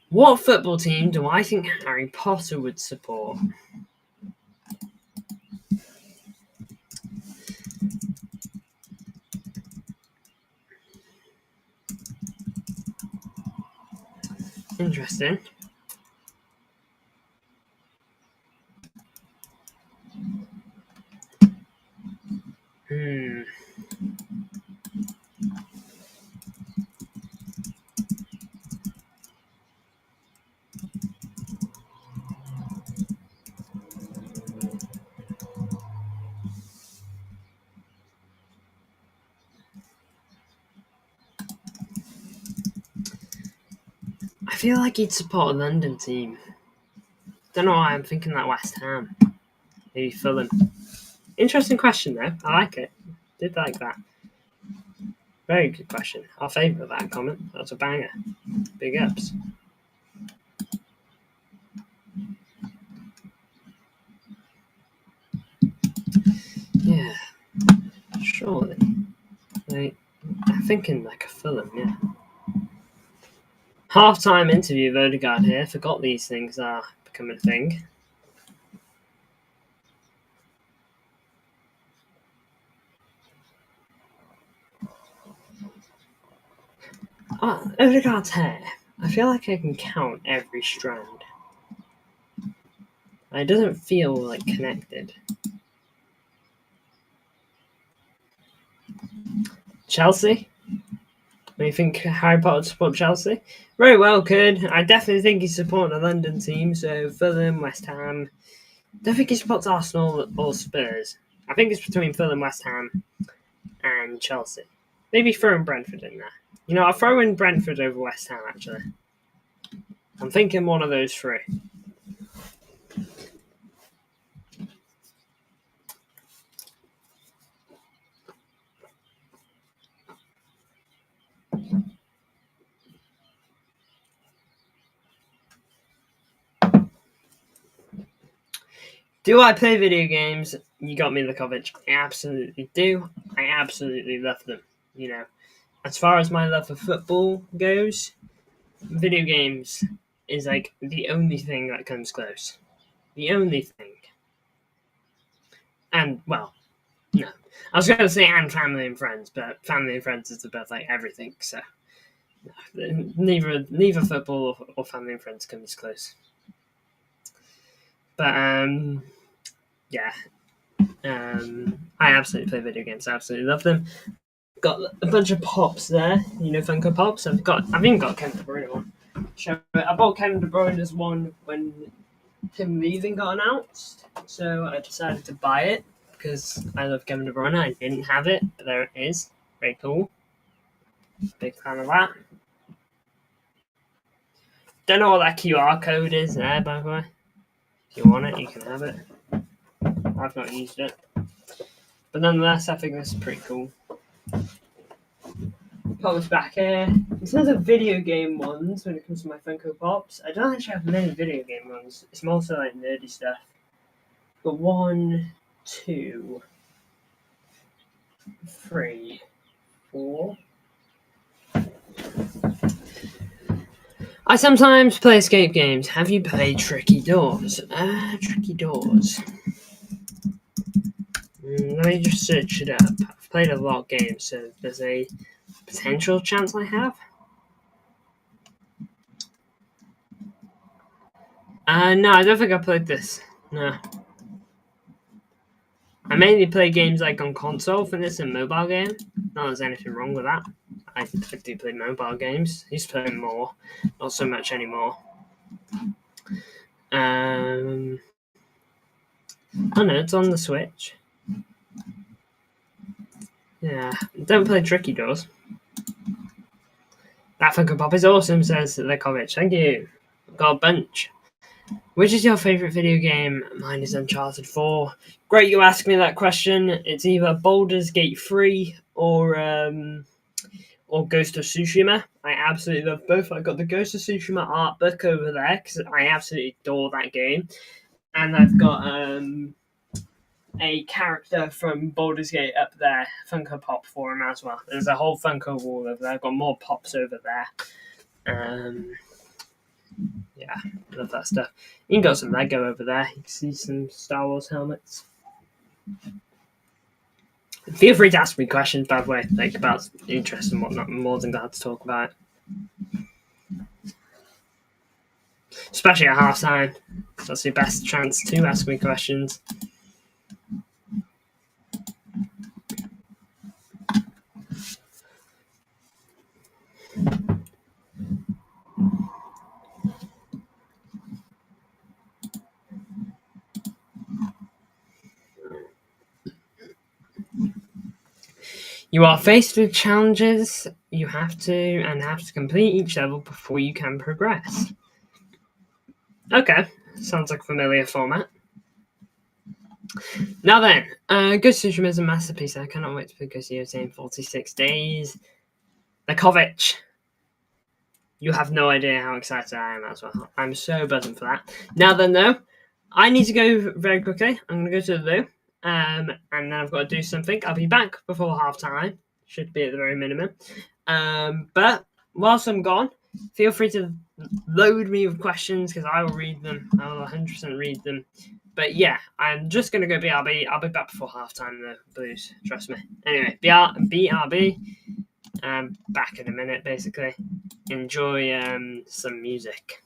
What football team do I think Harry Potter would support? Interesting. I feel like he'd support a London team. Don't know why I'm thinking that West Ham. Maybe Fulham. Interesting question though. I like it. Did like that. Very good question. I'll favourite that comment. That's a banger. Big ups. Yeah. Surely. I'm thinking like a Fulham, yeah. Half-time interview of Odegaard here. Forgot these things are becoming a thing. Odegaard's hair. I feel like I can count every strand. It doesn't feel like connected. Chelsea? Do you think Harry Potter would support Chelsea? Very well could. I definitely think he's supporting a London team, so Fulham, West Ham. Don't think he supports Arsenal or Spurs. I think it's between Fulham, West Ham, and Chelsea. Maybe throwing Brentford in there. You know, I'll throw in Brentford over West Ham, actually. I'm thinking one of those three. Do I play video games? You got me, Lukovic. I absolutely do. I absolutely love them. You know, as far as my love for football goes, video games is like the only thing that comes close. The only thing. And, well, no. I was going to say and family and friends, but family and friends is about like everything, so no, neither football or family and friends comes close. But, yeah. I absolutely play video games. I absolutely love them. Got a bunch of pops there, you know, Funko Pops. I've even got Kevin De Bruyne one. I bought Kevin De Bruyne's one when him leaving got announced, so I decided to buy it because I love Kevin De Bruyne. I didn't have it, but there it is. Very cool. Big fan of that. Don't know what that QR code is there, by the way. If you want it, you can have it. I've not used it. But nonetheless, I think this is pretty cool. Pops back here. In terms of video game ones, when it comes to my Funko Pops, I don't actually have many video game ones. It's mostly like nerdy stuff. But 1, 2, 3, 4. I sometimes play escape games. Have you played Tricky Doors? Tricky Doors. Let me just search it up. I've played a lot of games, so there's a potential chance I have. No, I don't think I played this. No. I mainly play games like on console for this and mobile game. Not that there's anything wrong with that. I do play mobile games. I used to play more. Not so much anymore. Oh no, it's on the Switch. Yeah, don't play Tricky Doors. That Funko Pop is awesome, says Lekovich. Thank you. Got a bunch. Which is your favourite video game? Mine is Uncharted 4. Great you asked me that question. It's either Baldur's Gate 3 or Ghost of Tsushima. I absolutely love both. I got the Ghost of Tsushima art book over there because I absolutely adore that game. And I've got a character from Baldur's Gate up there, Funko Pop for him as well. There's a whole Funko wall over there. I've got more pops over there. Yeah, love that stuff. You can got some Lego over there. You can see some Star Wars helmets. Feel free to ask me questions, by the way, like about interest and whatnot. I'm more than glad to talk about it. Especially at half time. That's your best chance to ask me questions. You are faced with challenges you have to complete each level before you can progress. Okay, sounds like a familiar format. Now then, Ghost of Tsushima is a masterpiece. I cannot wait to play Ghost of Tsushima in 46 days. Lekovich, you have no idea how excited I am as well. I'm so buzzing for that. Now then, though, I need to go very quickly. I'm going to go to the loo. And then I've got to do something. I'll be back before half time. Should be at the very minimum. But whilst I'm gone, feel free to load me with questions because I will read them. I will 100% read them. But yeah, I'm just going to go BRB. I'll be back before half time, though, Blues. Trust me. Anyway, BRB. Back in a minute, basically. Enjoy some music.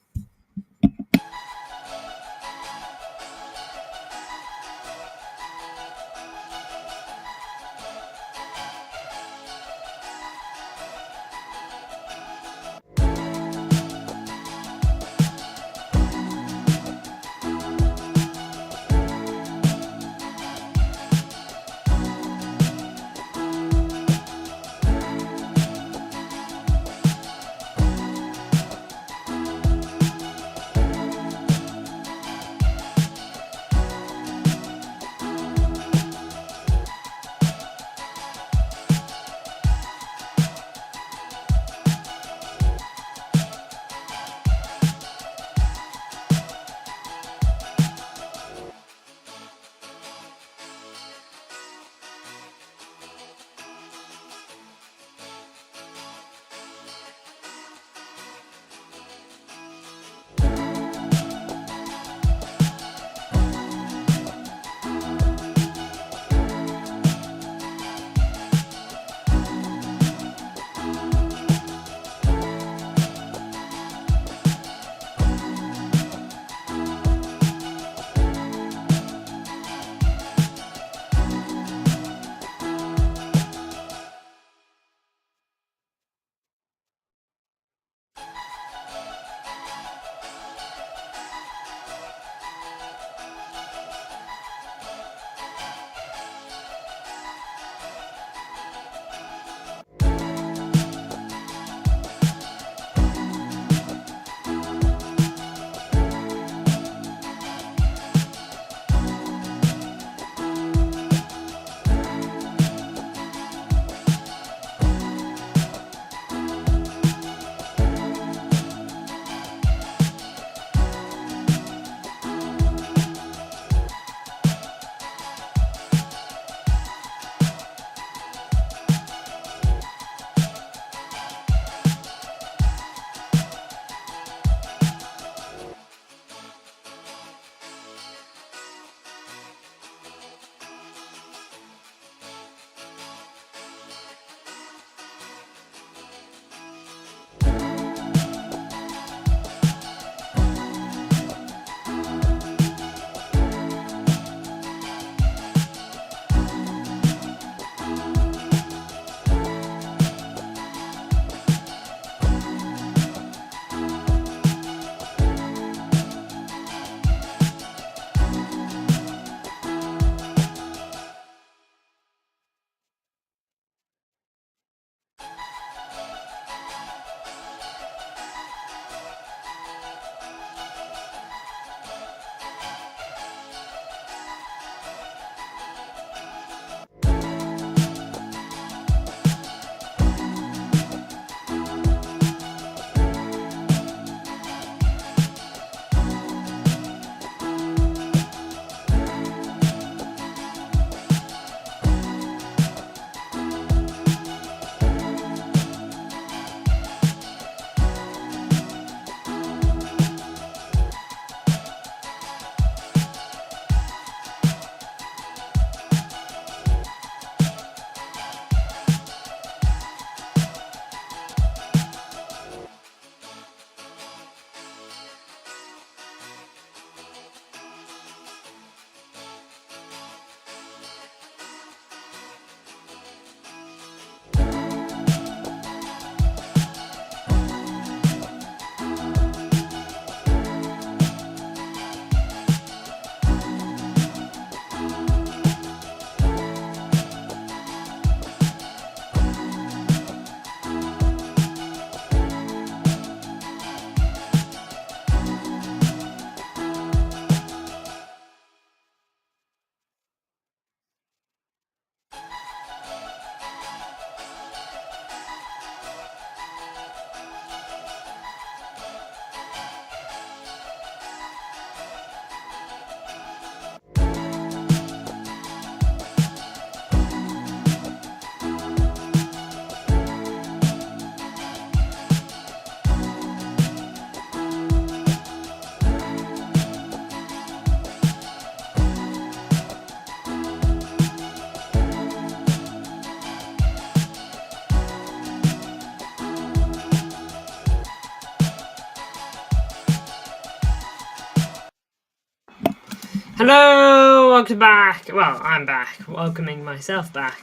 Hello, welcome back. Well, I'm back, welcoming myself back,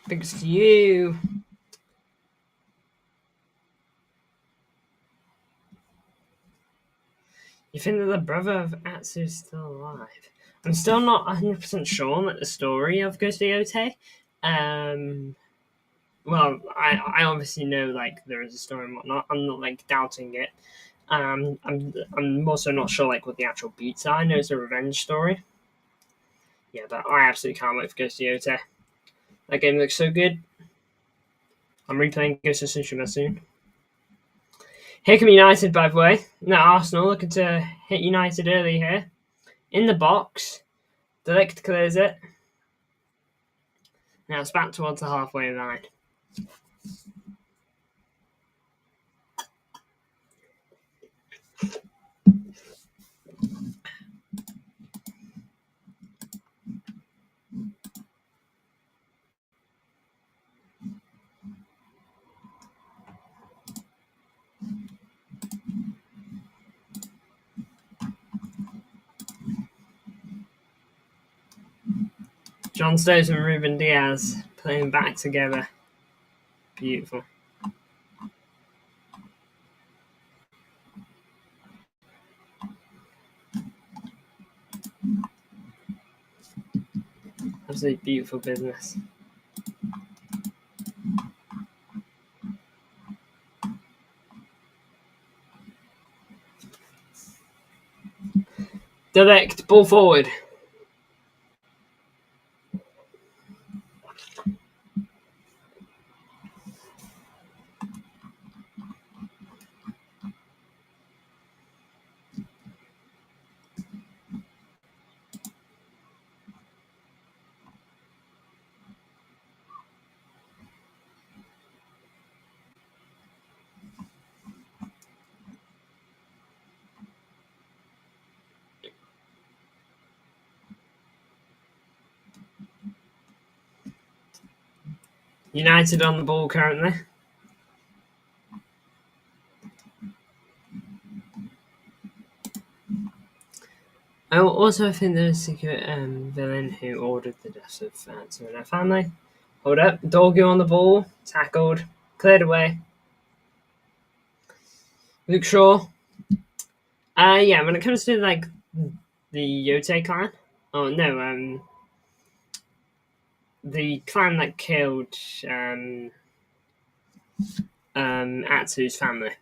because you think that the brother of Atsu is still alive. I'm still not 100% sure on the story of Ghost of Yote. Well, I obviously know like there is a story and whatnot. I'm not like doubting it. I'm also not sure like what the actual beats are. I know it's a revenge story. Yeah, but I absolutely can't wait for Ghost of Yote. That game looks so good. I'm replaying Ghost of Tsushima soon. Hickam United, by the way. No, Arsenal looking to hit United early here. In the box. Delict clears it. Now it's back towards the halfway line. John Stones and Ruben Diaz playing back together. Beautiful. Absolutely beautiful business. Direct ball forward. United on the ball currently. I also think there's a secret villain who ordered the deaths of Atsu and her family. Hold up. Dorgu on the ball. Tackled. Cleared away. Luke Shaw. Yeah, when it comes to like the Yote clan. Oh no, the clan that killed Atsu's family.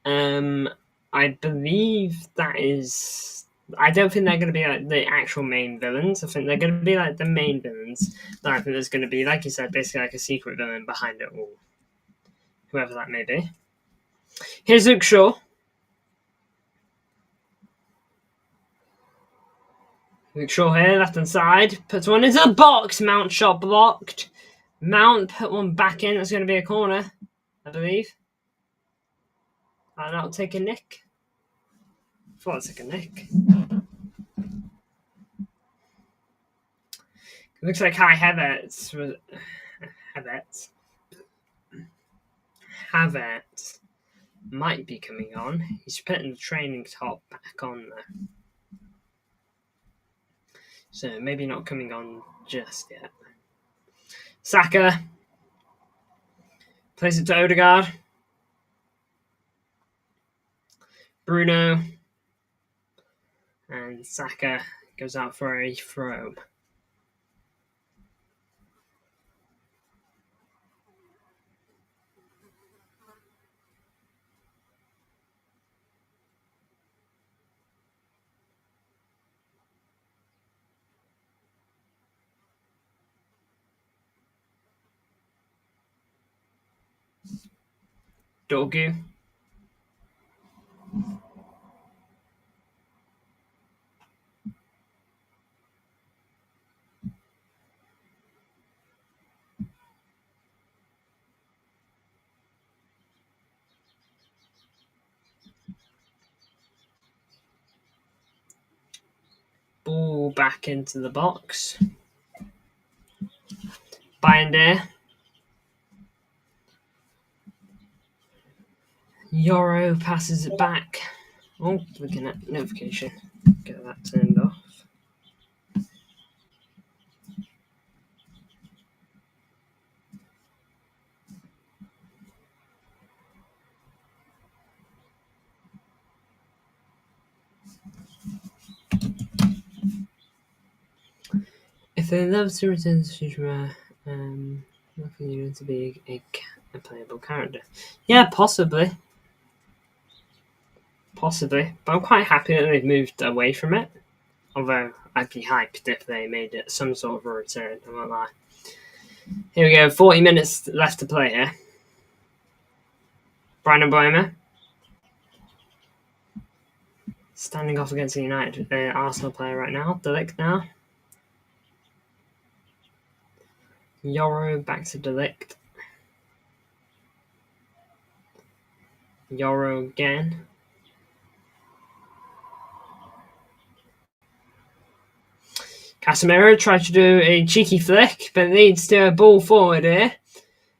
I believe that is. I don't think they're going to be like the actual main villains. I think they're going to be like the main villains. But I think there's going to be, like you said, basically like a secret villain behind it all. Whoever that may be. Here's Luke Shaw. Luke Shaw here, left hand side. Puts one into the box. Mount shot blocked. Mount put one back in. That's going to be a corner, I believe. And that'll take a nick. I thought I'd take a nick. Looks like Kai Havertz was Havertz might be coming on. He's putting the training top back on there. So maybe not coming on just yet. Saka plays it to Odegaard. Bruno. And Saka goes out for a throw. Dorgu. Ball back into the box. Binder. Yoro passes it back. Oh, looking at notification. Get that turned off. If they love to return to future, nothing you to be a playable character. Yeah, possibly. Possibly. But I'm quite happy that they've moved away from it. Although I'd be hyped if they made it some sort of a return, I won't lie. Here we go, 40 minutes left to play here. Brandon Boehmer. Standing off against the United Arsenal player right now. Delict now. Yoro back to Delict. Yoro again. Casemiro tried to do a cheeky flick, but leads to a ball forward here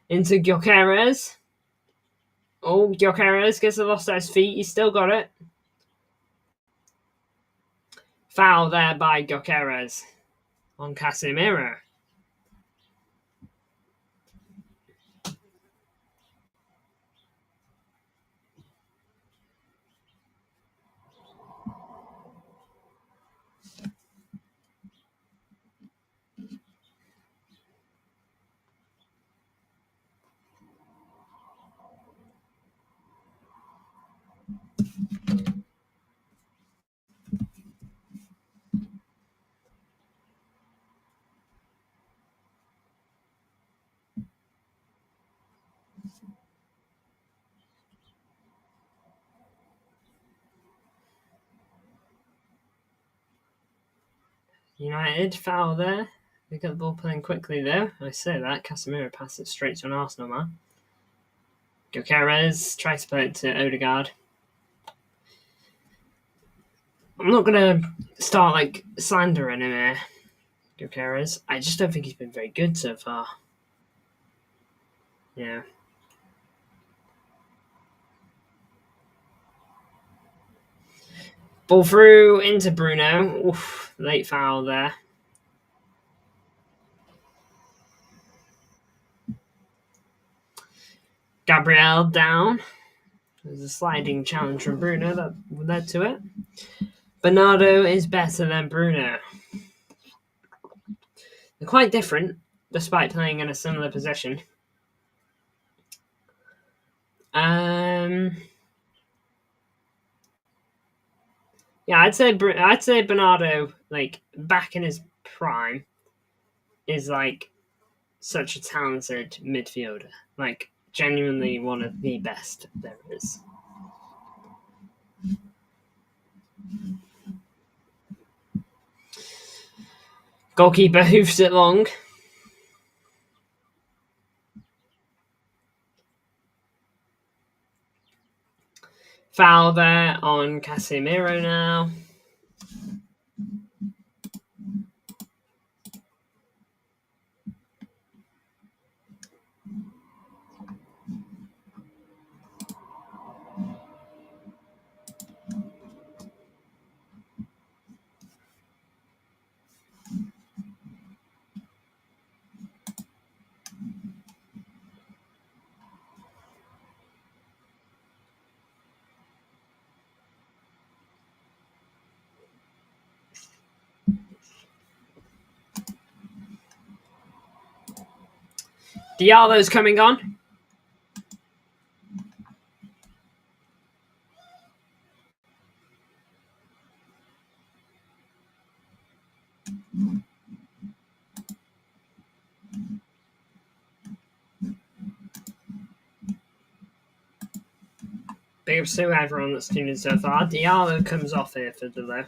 into Gyokeres. Oh, Gyokeres gets the lost at his feet. He's still got it. Foul there by Gyokeres on Casemiro. United foul there. They got the ball playing quickly though. I say that. Casemiro passed it straight to an Arsenal man. Gyokeres tries to play it to Odegaard. I'm not going to start slandering him here, Gyokeres. I just don't think he's been very good so far. Yeah. Ball through into Bruno. Oof, late foul there. Gabriel down. There's a sliding challenge from Bruno that led to it. Bernardo is better than Bruno. They're quite different, despite playing in a similar position. Yeah, I'd say Bernardo, back in his prime, is such a talented midfielder. Genuinely one of the best there is. Goalkeeper hoofs it long. Foul there on Casemiro now. Diallo's coming on. Big up to everyone that's tuned in so far. Diallo comes off here for delay.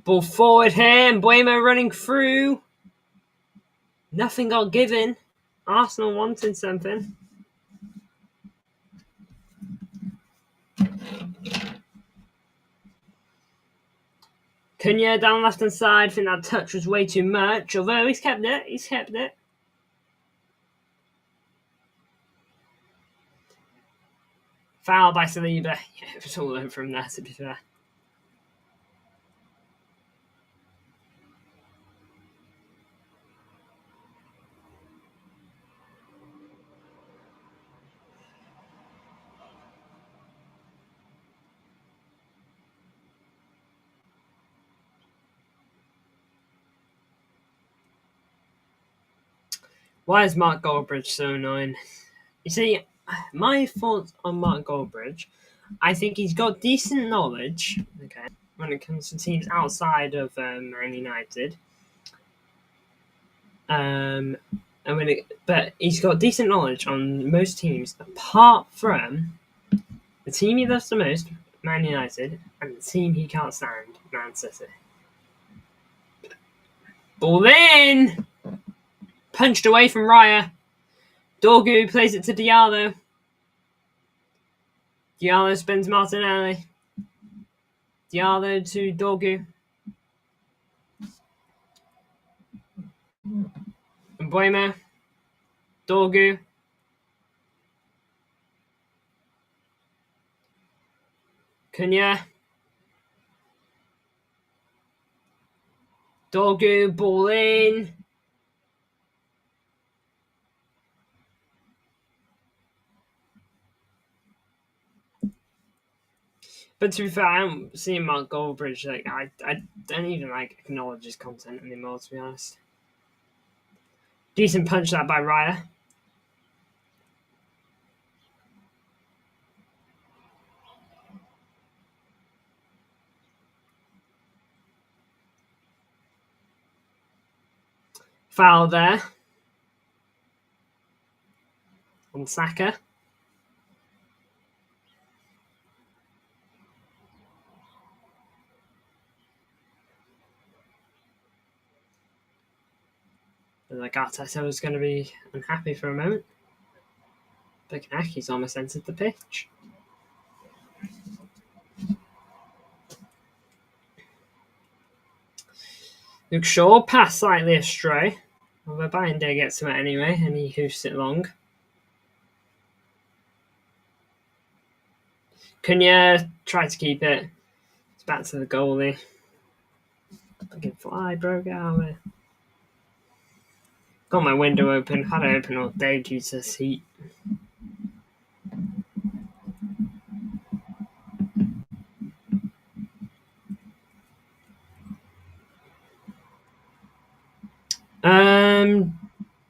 Ball forward here, and Buemo running through. Nothing got given. Arsenal wanted something. Cunha down left hand side. I think that touch was way too much, although he's kept it. He's kept it. Foul by Saliba. Yeah, it was all over from there, to be fair. Why is Mark Goldbridge so annoying? You see, my thoughts on Mark Goldbridge, I think he's got decent knowledge, okay, when it comes to teams outside of Man United. But he's got decent knowledge on most teams, apart from the team he loves the most, Man United, and the team he can't stand, Man City. Ball in! Punched away from Raya. Dorgu plays it to Diallo. Diallo spins Martinelli. Diallo to Dorgu. Mbuemo. Dorgu. Cunha. Dorgu, ball in. But to be fair, I haven't seen Mark Goldbridge. Like I don't even acknowledge his content anymore, to be honest. Decent punch that by Raya. Foul there on Saka. Like Arteta was going to be unhappy for a moment. But Kanaki's almost entered the pitch. Luke Shaw passed slightly astray. Although Binder gets to it anyway, and he hoofs it long. Cunha tried to keep it. It's back to the goalie. Fucking fly, bro, get out of there. Got my window open. Had it open all day due to this heat.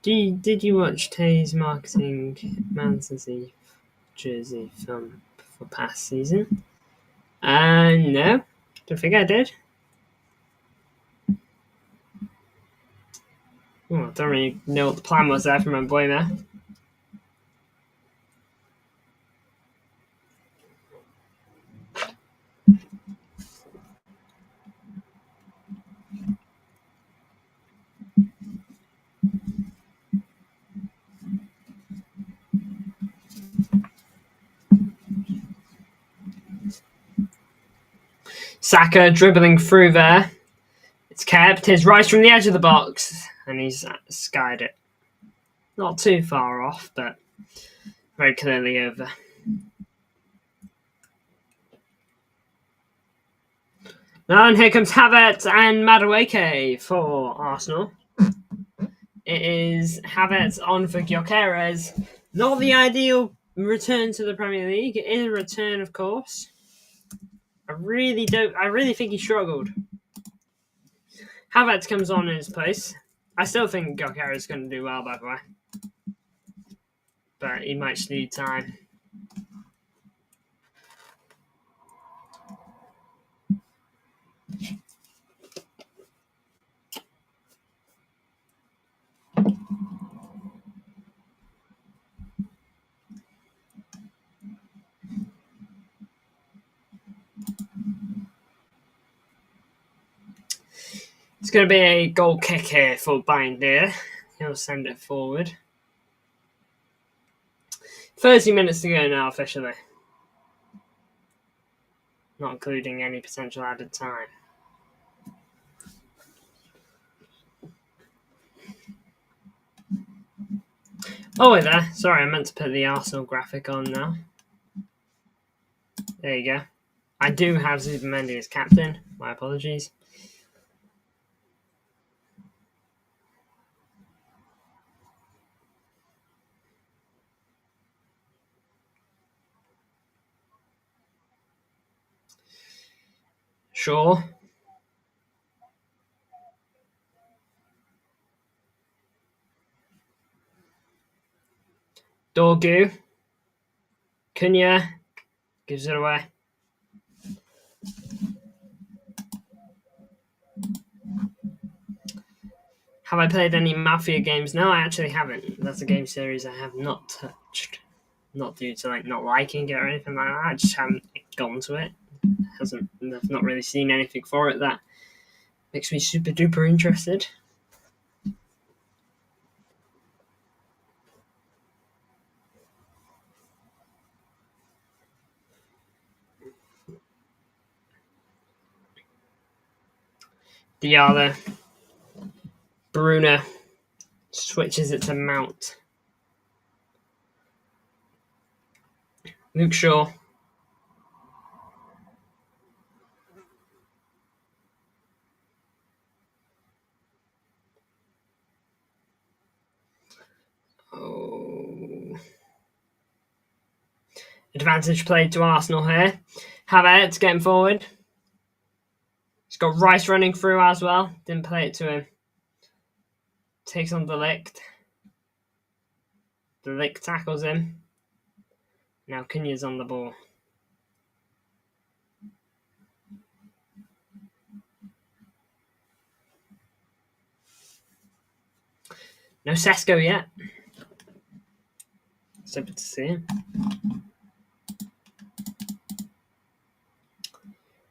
Did you watch Tay's marketing Man City jersey film for past season? No, don't think I did. I don't really know what the plan was there from my boy there. Saka dribbling through there. It's kept. His right from the edge of the box, and he's skied it. Not too far off, but very clearly over. Now, and here comes Havertz and Madueke for Arsenal. It is Havertz on for Gyokeres. Not the ideal return to the Premier League. It is a return, of course. I really think he struggled. Havertz comes on in his place. I still think Gyokeres is going to do well, by the way. But he might just need time. It's going to be a goal kick here for Binder. He'll send it forward. 30 minutes to go now, officially. Not including any potential added time. Oh, wait there. Sorry, I meant to put the Arsenal graphic on now. There you go. I do have Zubimendi as captain. My apologies. Sure. Dorgu. Cunha gives it away. Have I played any Mafia games? No, I actually haven't. That's a game series I have not touched. Not due to not liking it or anything like that. I just haven't gone to it. I've not really seen anything for it that makes me super duper interested. Diallo. Bruno switches it to Mount. Luke Shaw. Oh. Advantage played to Arsenal here. Havertz getting forward. He's got Rice running through as well. Didn't play it to him. Takes on Delict. Delict tackles him. Now Cunha's on the ball. No Sesko yet. So good to see him.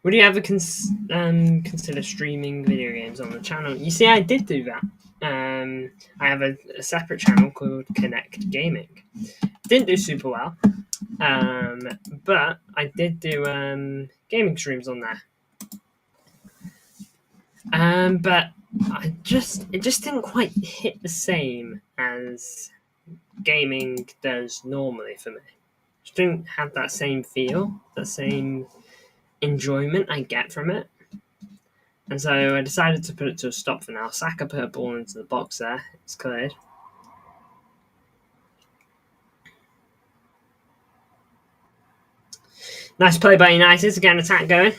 Would you ever consider streaming video games on the channel? You see, I did do that. I have a separate channel called Connect Gaming. Didn't do super well, but I did do gaming streams on there. But it just didn't quite hit the same as gaming does normally for me. Just didn't have that same feel, that same enjoyment I get from it. And so I decided to put it to a stop for now. Saka put a ball into the box there. It's cleared. Nice play by United to get an attack going.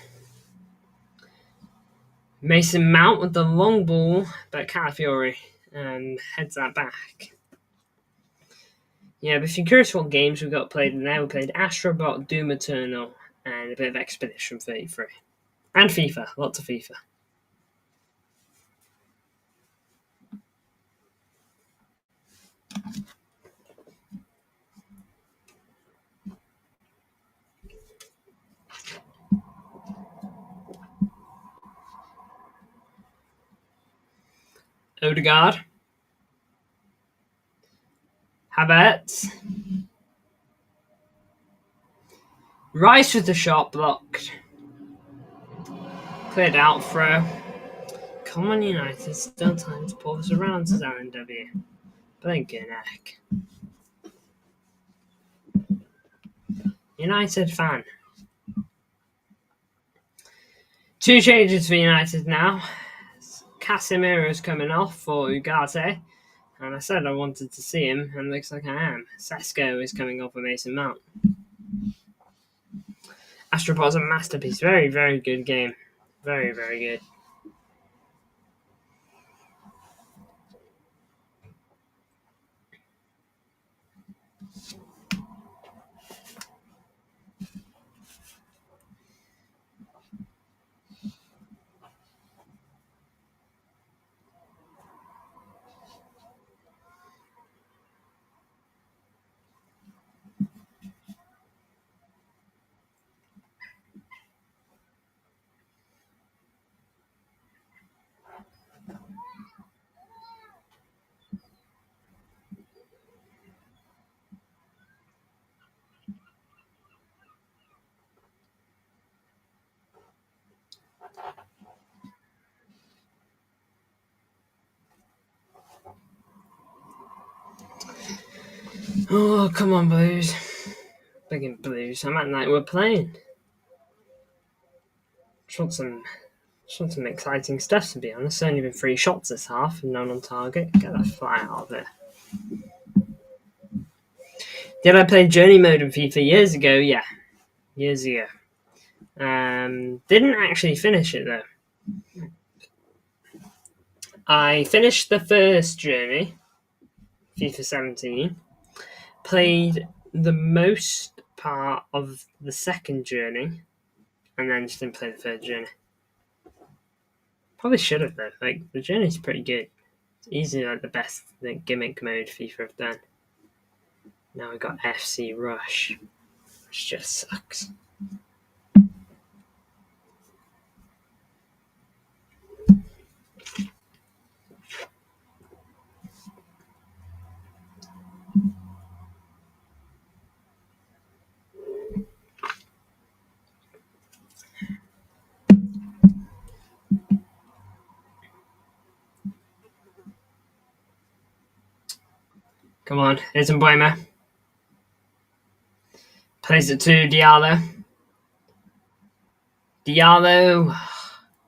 Mason Mount with the long ball, but Calafiori heads that back. Yeah, but if you're curious what games we got played in there, we played Astrobot, Doom Eternal, and a bit of Expedition 33. And FIFA, lots of FIFA. Odegaard. Havertz. Rice with the shot blocked. Cleared out throw. Come on, United. Still time to pull this around, says Aaron W. Blinking heck. United fan. 2 changes for United now. Casemiro's coming off for Ugarte. And I said I wanted to see him, and it looks like I am. Sesko is coming off for Mason Mount. Astrobot's a masterpiece. Very, very good game. Very, very good. Oh, come on, Blues. Big in Blues. I'm at night we're playing. Shot some exciting stuff, to be honest. Only been 3 shots this half and none on target. Get that fly out of there. Did I play Journey mode in FIFA years ago? Yeah. Years ago. Didn't actually finish it, though. I finished the first Journey, FIFA 17. Played the most part of the second Journey. And then just didn't play the third Journey. Probably should have, though. Like, the Journey's pretty good. It's easily like the best gimmick mode FIFA have done. Now we got FC Rush, which just sucks. Come on, here's Mbuema. Plays it to Diallo. Diallo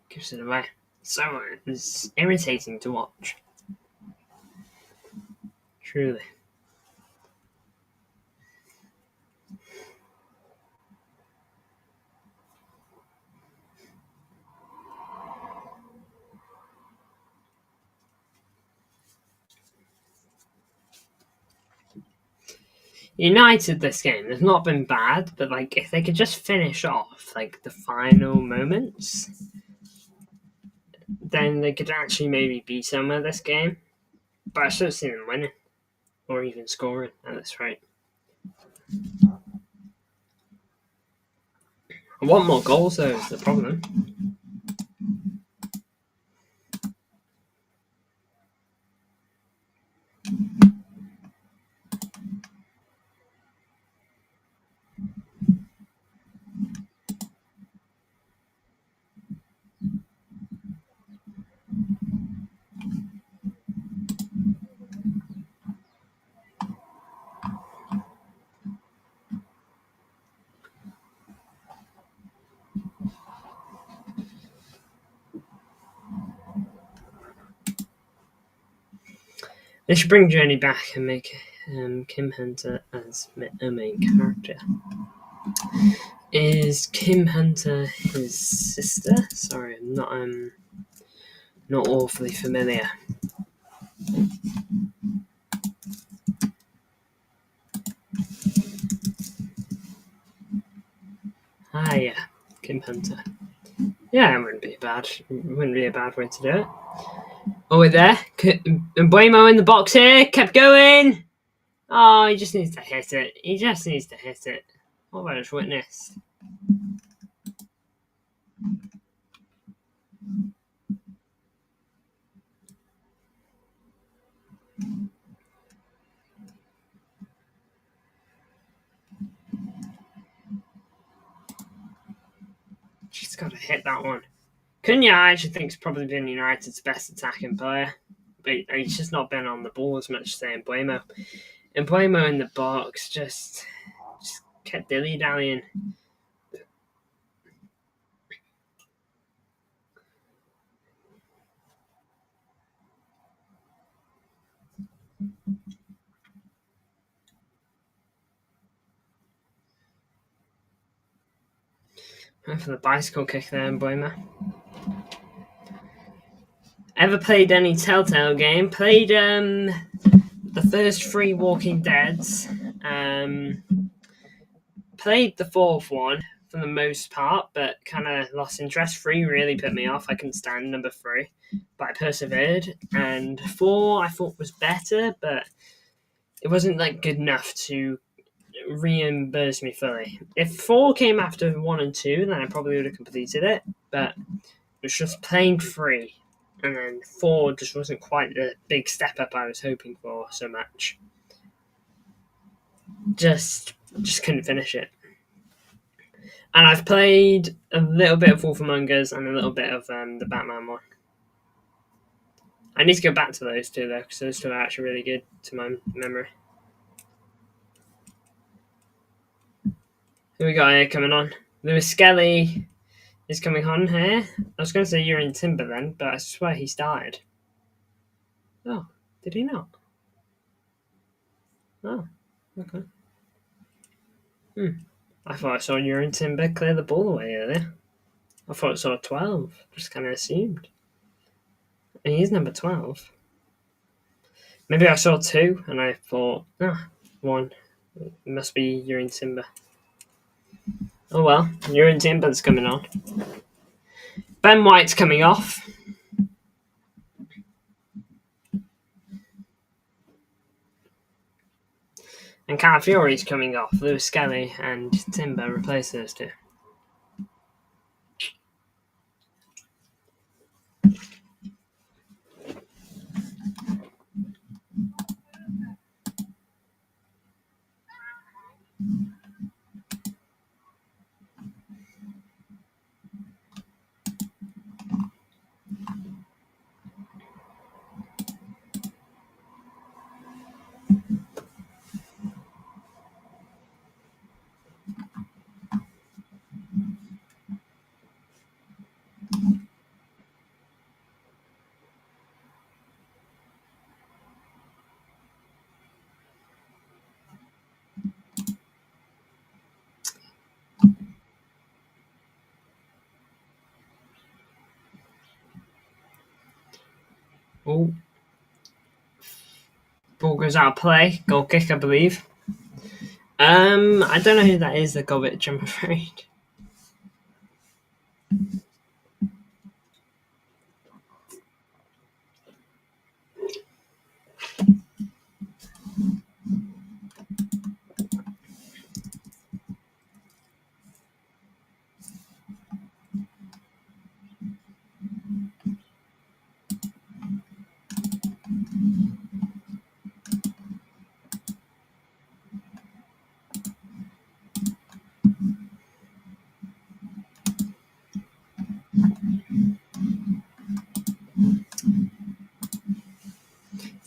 gives it away. So it's irritating to watch. Truly. United this game has not been bad, but like if they could just finish off like the final moments, then they could actually maybe be somewhere this game. But I should have seen them winning or even scoring at this rate. I want more goals though, is the problem. They should bring Journey back and make Kim Hunter as a main character. Is Kim Hunter his sister? Sorry, I'm not awfully familiar. Ah, yeah, Kim Hunter. Yeah, it wouldn't be a bad way to do it. Oh, we're there. Mbuemo in the box here. Kept going. Oh, he just needs to hit it. What have I just witnessed? Just got to hit that one. Cunha, I actually think, has probably been United's best attacking player. But he's just not been on the ball as much as Mbuemo. Mbuemo in the box just kept dilly-dallying. Went for the bicycle kick there, Mbuemo. Ever played any Telltale game? Played the first 3 Walking Deads. Played the 4th one for the most part, but kind of lost interest. 3 really put me off. I couldn't stand number 3, but I persevered. And 4 I thought was better, but it wasn't like good enough to reimburse me fully. If 4 came after 1 and 2, then I probably would have completed it, but it was just plain 3. And then 4 just wasn't quite the big step up I was hoping for so much. Just couldn't finish it. And I've played a little bit of Wolf Among Us and a little bit of the Batman one. I need to go back to those 2 though, because those 2 are actually really good to my memory. Who we got here coming on? Lewis Skelly is coming on here. I was going to say you're in Timber then, but I swear he started. Oh, did he not? Oh, okay. I thought I saw you're in Timber clear the ball away earlier. I thought I saw 12. Just kind of assumed. And he's number 12. Maybe I saw 2 and I thought, 1. It must be you're in Timber. Oh well, you're in Timber's coming on. Ben White's coming off. And Calafiori's coming off. Lewis Skelly and Timber replace those two. Oh. Ball goes out of play. Goal kick, I believe. I don't know who that is, the Govic, I'm afraid.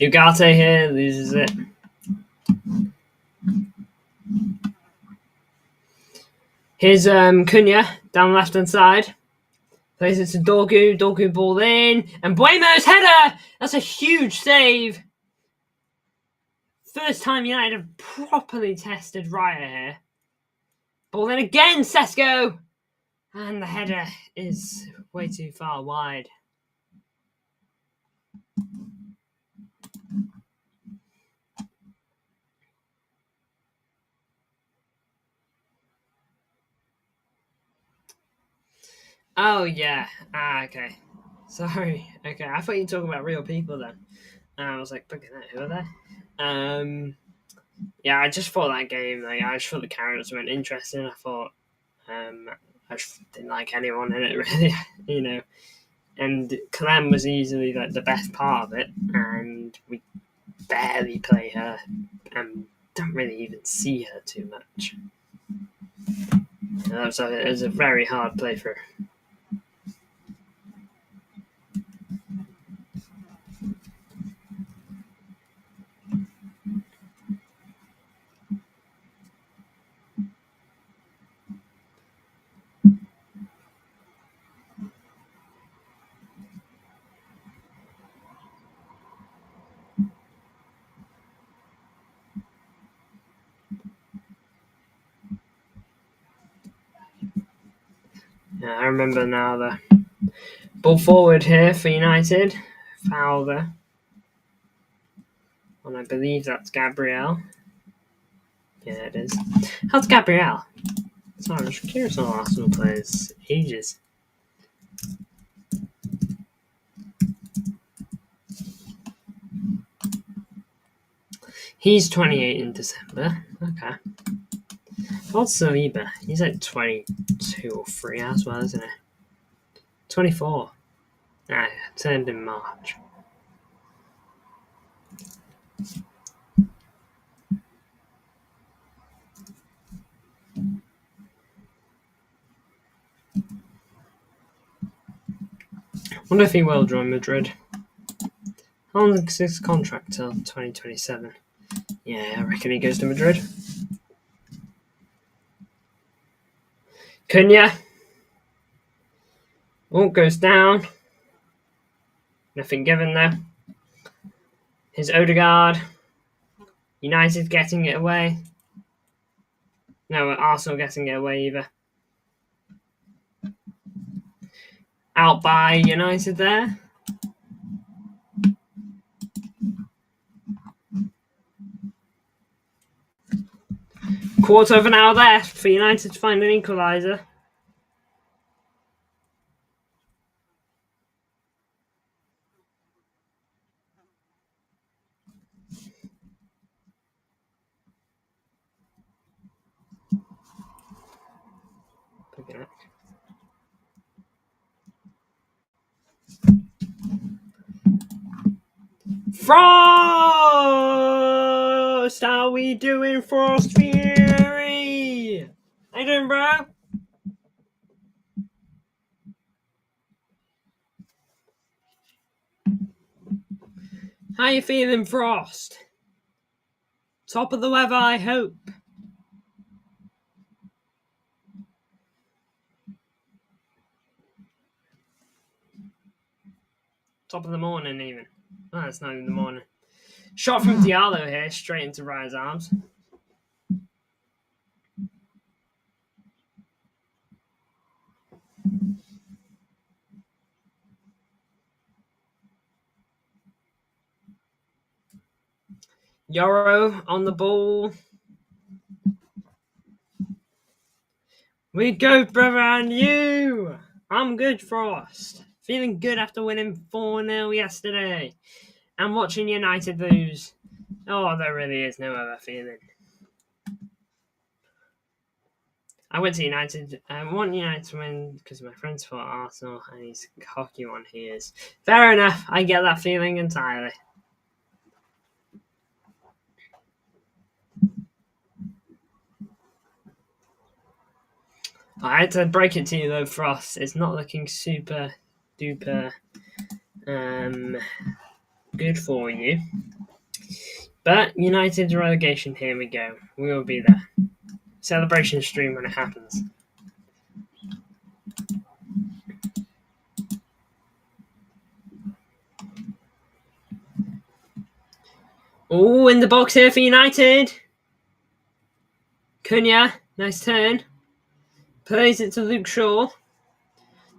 Ugarte here loses it. Here's Cunha down the left hand side. Plays it to Dorgu. Dorgu ball in. And Buemo's header! That's a huge save. First time United have properly tested Raya here. Ball in again, Sesko! And the header is way too far wide. Oh, yeah. Okay. Sorry. Okay, I thought you were talking about real people then. I was like, look at that, who are they? Yeah, I just thought that game, I just thought the characters weren't interesting. I thought, I just didn't like anyone in it, really, And Clem was easily, the best part of it, and we barely play her, and don't really even see her too much. It was a very hard play for her. Yeah, I remember now the ball forward here for United. Foul there. And I believe that's Gabriel. Yeah, it is. How's Gabriel? Sorry, I was curious on Arsenal players. Ages. He's 28 in December. Okay. What's Saliba? He's like 22 or 3 as well, isn't he? 24. Turned in March. Wonder if he will join Madrid. How long is his contract till 2027? Yeah, I reckon he goes to Madrid. Cunha. Oh, goes down. Nothing given there. Here's Odegaard. United getting it away. No, Arsenal getting it away either. Out by United there. Quarter of an hour left for United to find an equaliser. Frost! How are we doing, Frost Fury? How you doing, bro? How you feeling, Frost? Top of the weather, I hope. Top of the morning, even. Oh, it's not even the morning. Shot from Diallo here, straight into Raya's arms. Yoro on the ball. We go, brother, and you! I'm good, Frost. Feeling good after winning 4-0 yesterday. And watching United lose. Oh, there really is no other feeling. I went to United. I want United to win because my friends fought Arsenal and he's a cocky one he is. Fair enough. I get that feeling entirely. I had to break it to you though, Frost. It's not looking super duper good for you. But United relegation, here we go. We will be there. Celebration stream when it happens. Oh, in the box here for United. Cunha, nice turn. Plays it to Luke Shaw.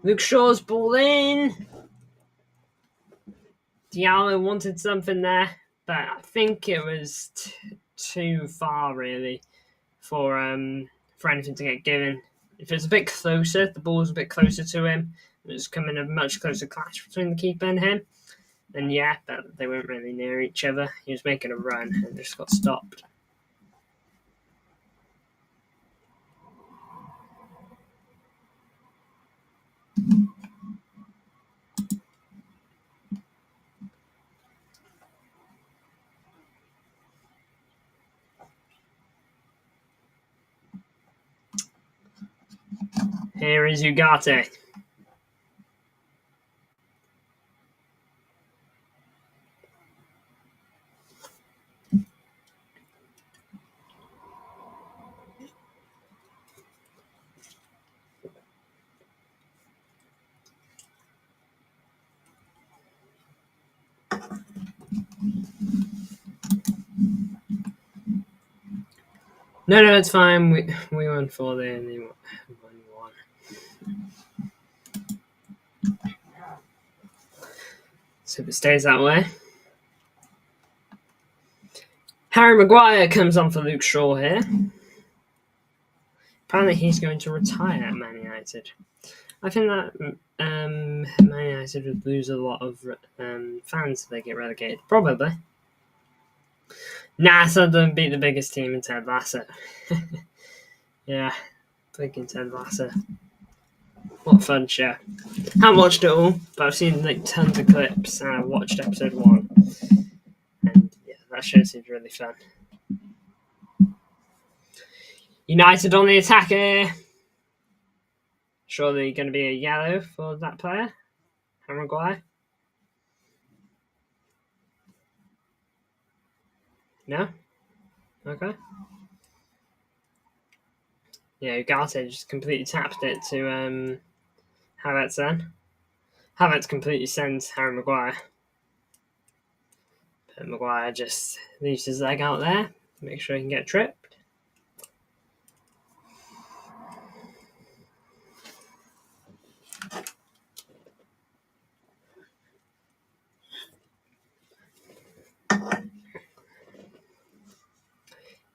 Luke Shaw's ball in. Diallo wanted something there, but I think it was too far really for anything to get given. If it's a bit closer, the ball's a bit closer to him, it was coming a much closer clash between the keeper and him. And yeah, but they weren't really near each other. He was making a run and just got stopped. Here is Ugarte. No, it's fine. We won 4-0 and they won 1. So if it stays that way. Harry Maguire comes on for Luke Shaw here. Apparently he's going to retire at Man United. I think that Man United would lose a lot of fans if they get relegated. Probably. Nah, Sunderland beat the biggest team in Ted Lasso. Yeah, freaking Ted Lasso. What a fun show. Haven't watched it all, but I've seen like tons of clips and I watched episode 1. And yeah, that show seems really fun. United on the attack here. Surely going to be a yellow for that player. Harry Maguire. No? Okay. Ugarte just completely tapped it to Havertz then. Havertz completely sends Harry Maguire. But Maguire just leaves his leg out there to make sure he can get tripped.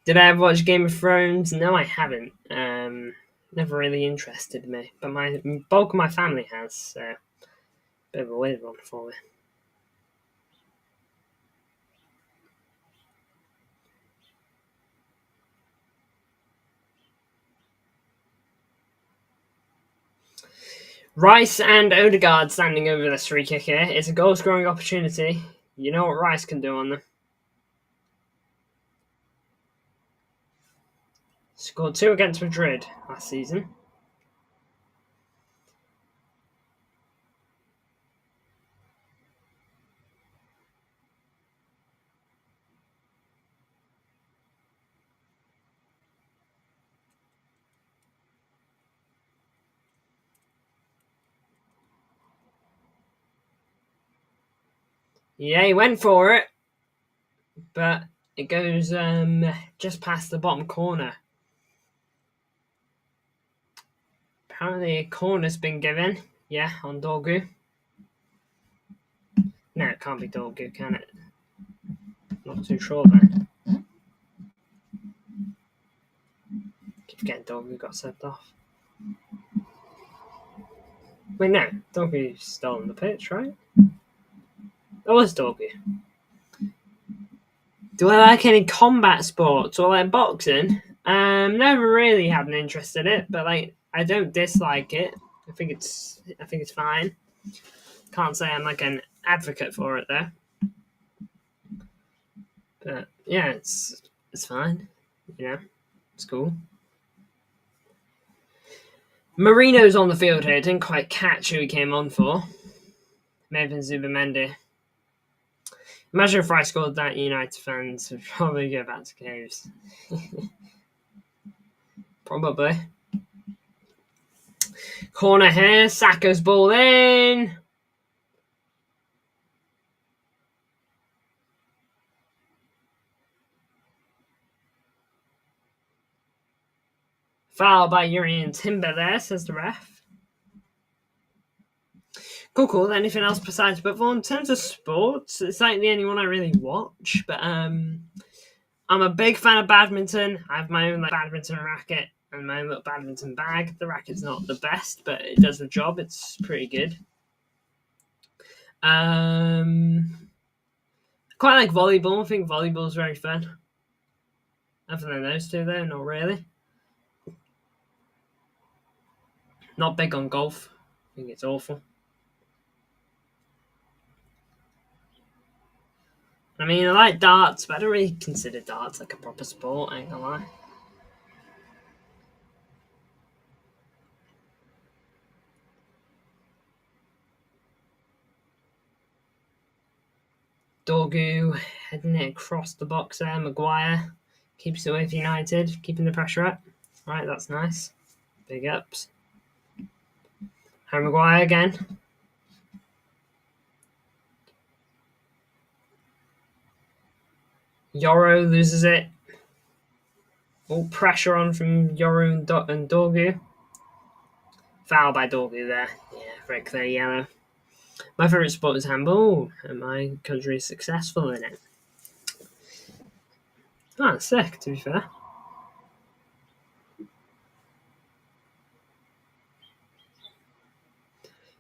Did I ever watch Game of Thrones? No, I haven't. Never really interested me, but my bulk of my family has, so bit of a weird one for me. Rice and Odegaard standing over this free kick here. It's a goal scoring opportunity. You know what Rice can do on them. Scored 2 against Madrid last season. Yeah, he went for it, but it goes just past the bottom corner. Apparently a corner's been given. Yeah, on Dorgu. No, it can't be Dorgu, can it? Not too sure then. Keep getting Dorgu got sent off. Wait, no. Dorgu's still on the pitch, right? That was Dorgu. Do I like any combat sports or like boxing? Never really had an interest in it, but like I don't dislike it. I think it's fine. Can't say I'm like an advocate for it though. But yeah, it's fine. You know, it's cool. Marino's on the field here. Didn't quite catch who he came on for. Maybe Zubimendi. Imagine if I scored that, United fans would probably go back to caves. Probably. Corner here. Saka's ball in. Foul by Urian Timber there, says the ref. Cool. Anything else besides football? In terms of sports, it's like the only one I really watch. But I'm a big fan of badminton. I have my own like badminton racket and my own little badminton bag. The racket's not the best, but it does the job. It's pretty good. Quite like volleyball. I think volleyball is very fun. Other than those two, though, not really. Not big on golf. I think it's awful. I mean, I like darts, but I don't really consider darts like a proper sport, I ain't gonna lie. Dorgu heading it across the box there. Maguire keeps it with United, keeping the pressure up. Right, that's nice. Big ups. Harry Maguire again. Yoro loses it. All pressure on from Yoro and Dorgu. Foul by Dorgu there. Yeah, very clear yellow. My favourite sport is handball, and my country is successful in it. Ah, sick, to be fair.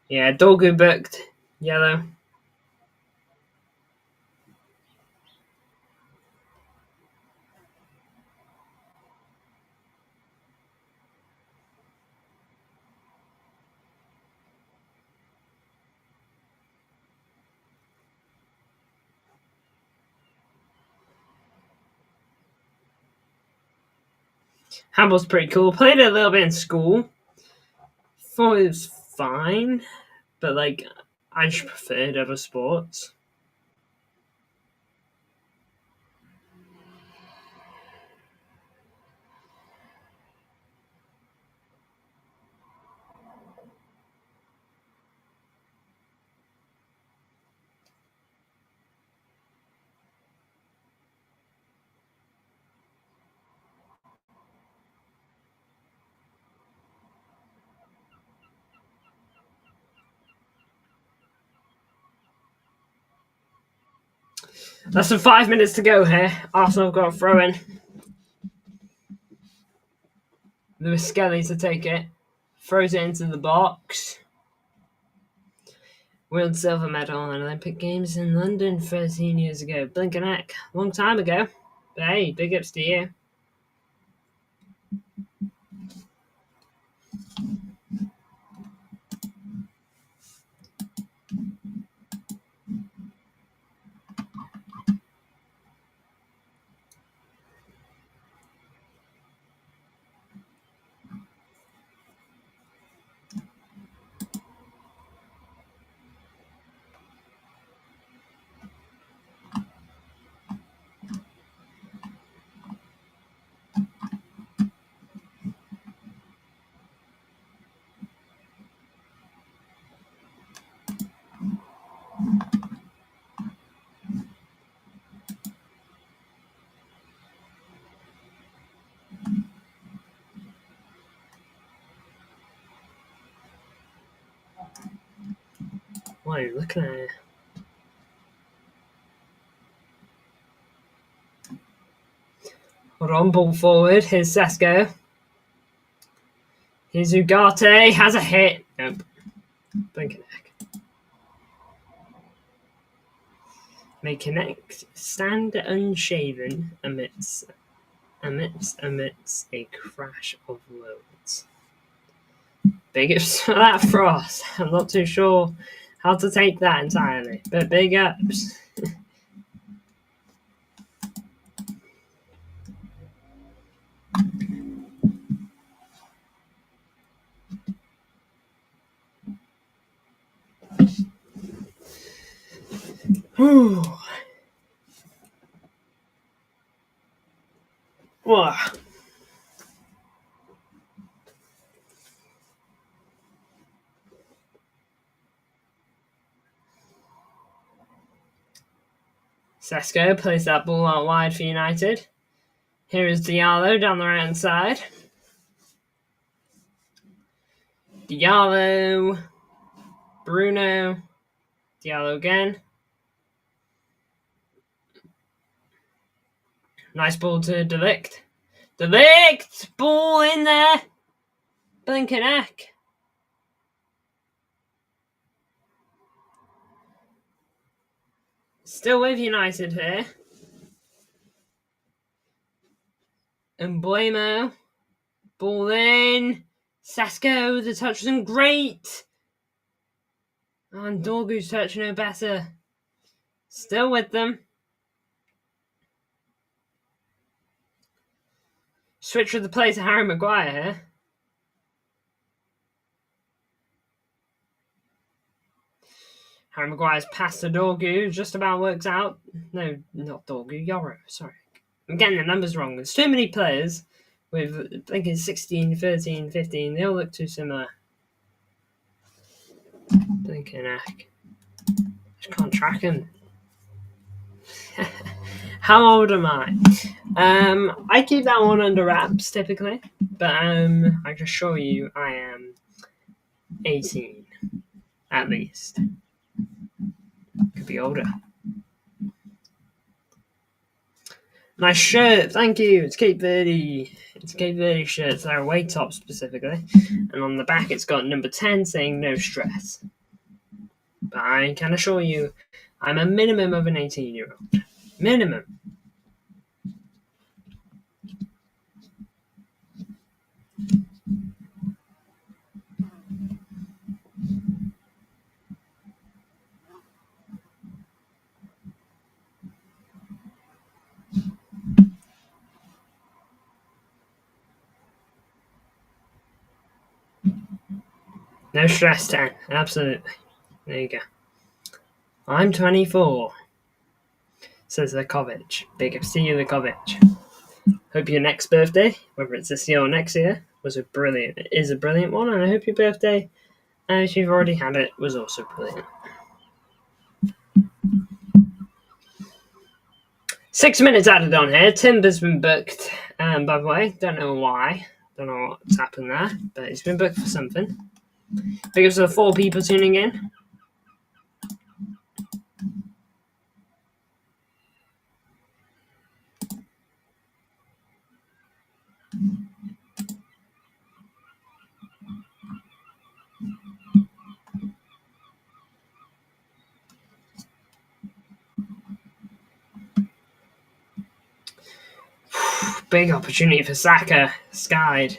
Yeah, Dorgu booked. Yellow. Handball's pretty cool. Played it a little bit in school. Thought it was fine, but like I just preferred other sports. Less than 5 minutes to go here. Arsenal have got a throw in. Lewis Skelly to take it. Throws it into the box. World silver medal on Olympic Games in London 13 years ago. Blink and heck. Long time ago. But hey, big ups to you. What are you looking at here? Rumble forward. Here's Sesko. Here's Ugarte. Has a hit. Nope. Blink and heck. May connect. Stand unshaven amidst a crash of loads. Big ups for that, Frost. I'm not too sure how to take that entirely, but big ups. Wow. Sesko plays that ball out wide for United. Here is Diallo down the right hand side. Diallo. Bruno. Diallo again. Nice ball to De Ligt. De Ligt! Ball in there! Blink and heck. Still with United here. Emblemo. Ball in. Sesko, the touch wasn't great. And Dorgu's touch no better. Still with them. Switch with the play to Harry Maguire here. Harry Maguire's pass to Dorgu just about works out. No, not Dorgu, Yoro, sorry. I'm getting the numbers wrong. There's too many players with, I think it's 16, 13, 15. They all look too similar. Blinking heck. Just can't track him. How old am I? I keep that one under wraps typically, but I can assure you I am 18 at least. Could be older. Nice shirt, thank you. It's Cape Verde. It's a Cape Verde shirt. They're away top specifically, and on the back it's got number 10 saying no stress. But I can assure you, I'm a minimum of an 18-year-old. Minimum. No stress, 10. Absolutely. There you go. I'm 24, says Lekovic. Big ups to you, Lekovic. Hope your next birthday, whether it's this year or next year, is a brilliant one, and I hope your birthday, if you've already had it, was also brilliant. 6 minutes added on here. Timber's been booked, by the way. Don't know why. Don't know what's happened there, but he's been booked for something. Big ups to the 4 people tuning in. big opportunity for Saka. Skied.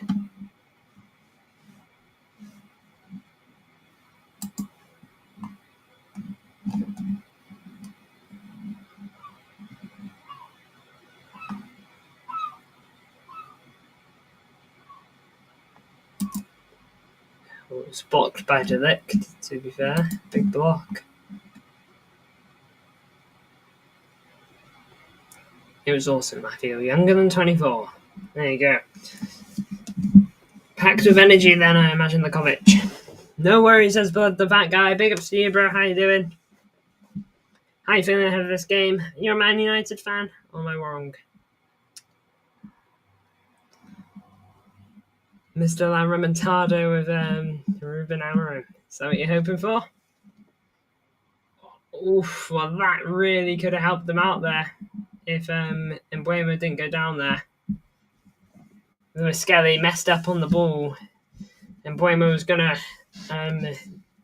Well, it was blocked by Delict, to be fair. Big block. It was awesome, I feel. Younger than 24. There you go. Packed with energy then, I imagine, the Kovic. No worries, says Blood, the fat guy. Big ups to you, bro. How you doing? How you feeling ahead of this game? You're a Man United fan? Or am I wrong? Mr. La Remontado with Ruben Amorim. Is that what you're hoping for? Oof, well, that really could have helped them out there if Mbuemo didn't go down there. Skelly messed up on the ball, and Mbuemo was going to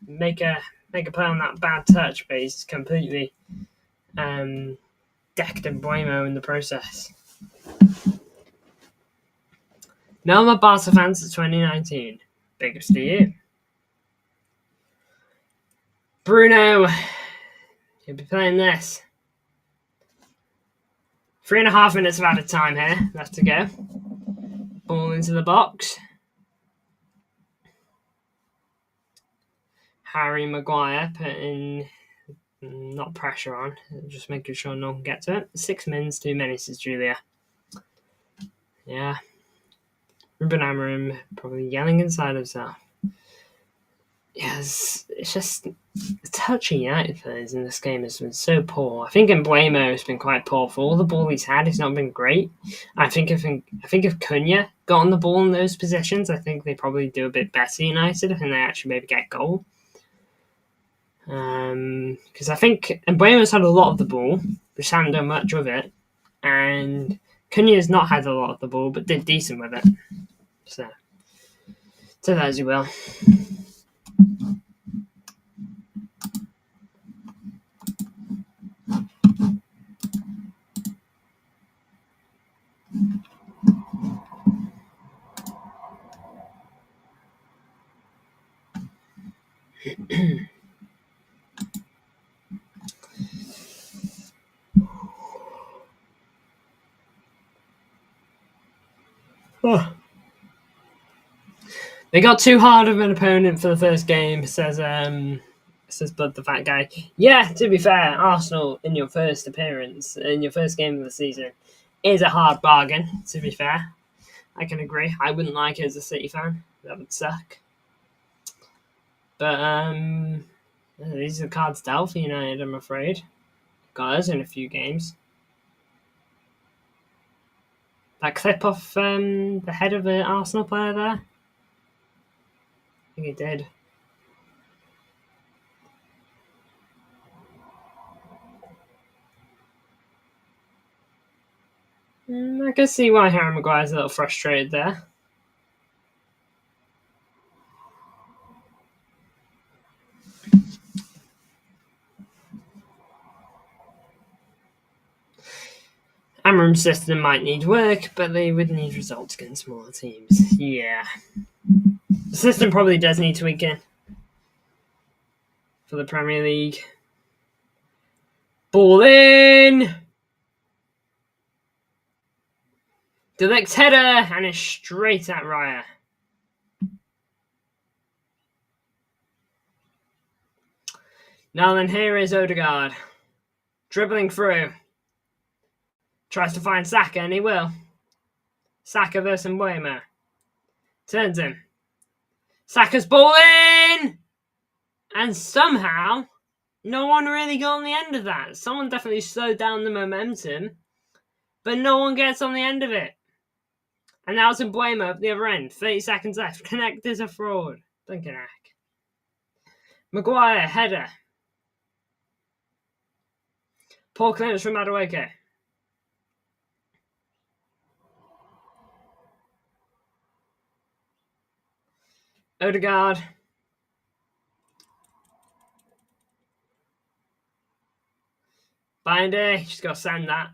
make a play on that bad touch, but he's completely decked Mbuemo in the process. No, I'm a Barca fan since 2019. Big ups to you. Bruno, you'll be playing this. 3.5 minutes of added time here, left to go. Ball into the box. Harry Maguire putting not pressure on, just making sure no one gets it. 6 minutes, 2 minutes is Julia. Yeah. Ruben Amorim probably yelling inside himself. Yes, it's just the touchy United players in this game has been so poor. I think Mbuemo has been quite poor for all the ball he's had. It's not been great. I think if Cunha got on the ball in those positions, I think they probably do a bit better United. I think they actually maybe get a goal. Because I think Mbuemo's had a lot of the ball, which hasn't done much with it, and Cunha's not had a lot of the ball, but did decent with it. So that as you will. Oh. They got too hard of an opponent for the first game, says Bud the fat guy. Yeah, to be fair, Arsenal in your first appearance, in your first game of the season, is a hard bargain, to be fair. I can agree. I wouldn't like it as a City fan. That would suck. But these are the cards dealt for United, I'm afraid. Got us in a few games. That clip off the head of the Arsenal player there? I think it did. I can see why Harry Maguire's a little frustrated there. Amorim's system might need work, but they would need results against smaller teams. Yeah. The system probably does need tweaking for the Premier League. Ball in! Delict's header, and it's straight at Raya. Now then, here is Odegaard. Dribbling through. Tries to find Saka, and he will. Saka versus Mbuemo. Turns him. Saka's ball in! And somehow, no one really got on the end of that. Someone definitely slowed down the momentum, but no one gets on the end of it. And now it's Mbuemo up the other end. 30 seconds left. Connect is a fraud. Duncan Ack. Maguire, header. Poor clearance from Madueke. Odegaard. Binder, just got to send that.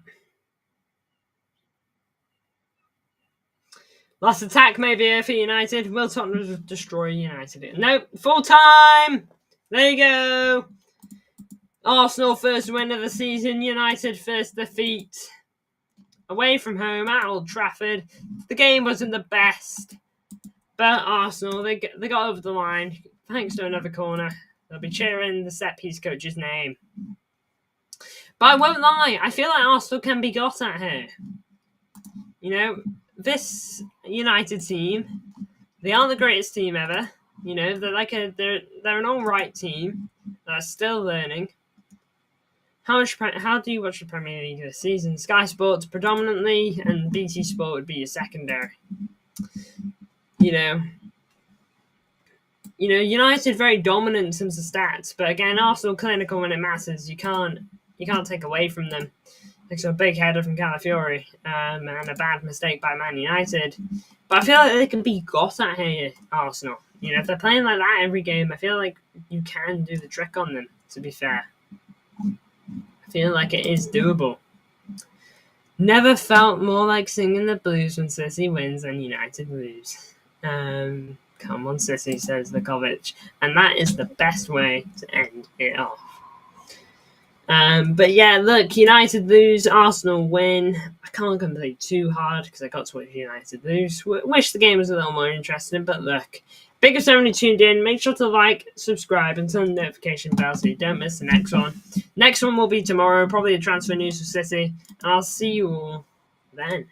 Last attack maybe here for United. Will Tottenham destroy United? Nope. Full time. There you go. Arsenal first win of the season. United first defeat. Away from home at Old Trafford. The game wasn't the best. But Arsenal, they got over the line. Thanks to another corner. They'll be cheering the set piece coach's name. But I won't lie. I feel like Arsenal can be got at here. You know, this United team, they aren't the greatest team ever. You know, they're an alright team that's still learning. How do you watch the Premier League this season? Sky Sports predominantly, and BT Sport would be your secondary. You know, United very dominant in terms of stats, but again, Arsenal clinical when it matters. You can't take away from them. Like a big header from Calafiori and a bad mistake by Man United. But I feel like they can be got at here, Arsenal. You know, if they're playing like that every game, I feel like you can do the trick on them, to be fair. I feel like it is doable. Never felt more like singing the blues when City wins and United lose. Come on, City, says Vukovic. And that is the best way to end it off. But yeah, look, United lose, Arsenal win. I can't complain too hard because I got to watch United lose. Wish the game was a little more interesting, but look. Big if everyone tuned in. Make sure to like, subscribe, and turn the notification bell so you don't miss the next one. Next one will be tomorrow, probably a transfer news for City. And I'll see you all then.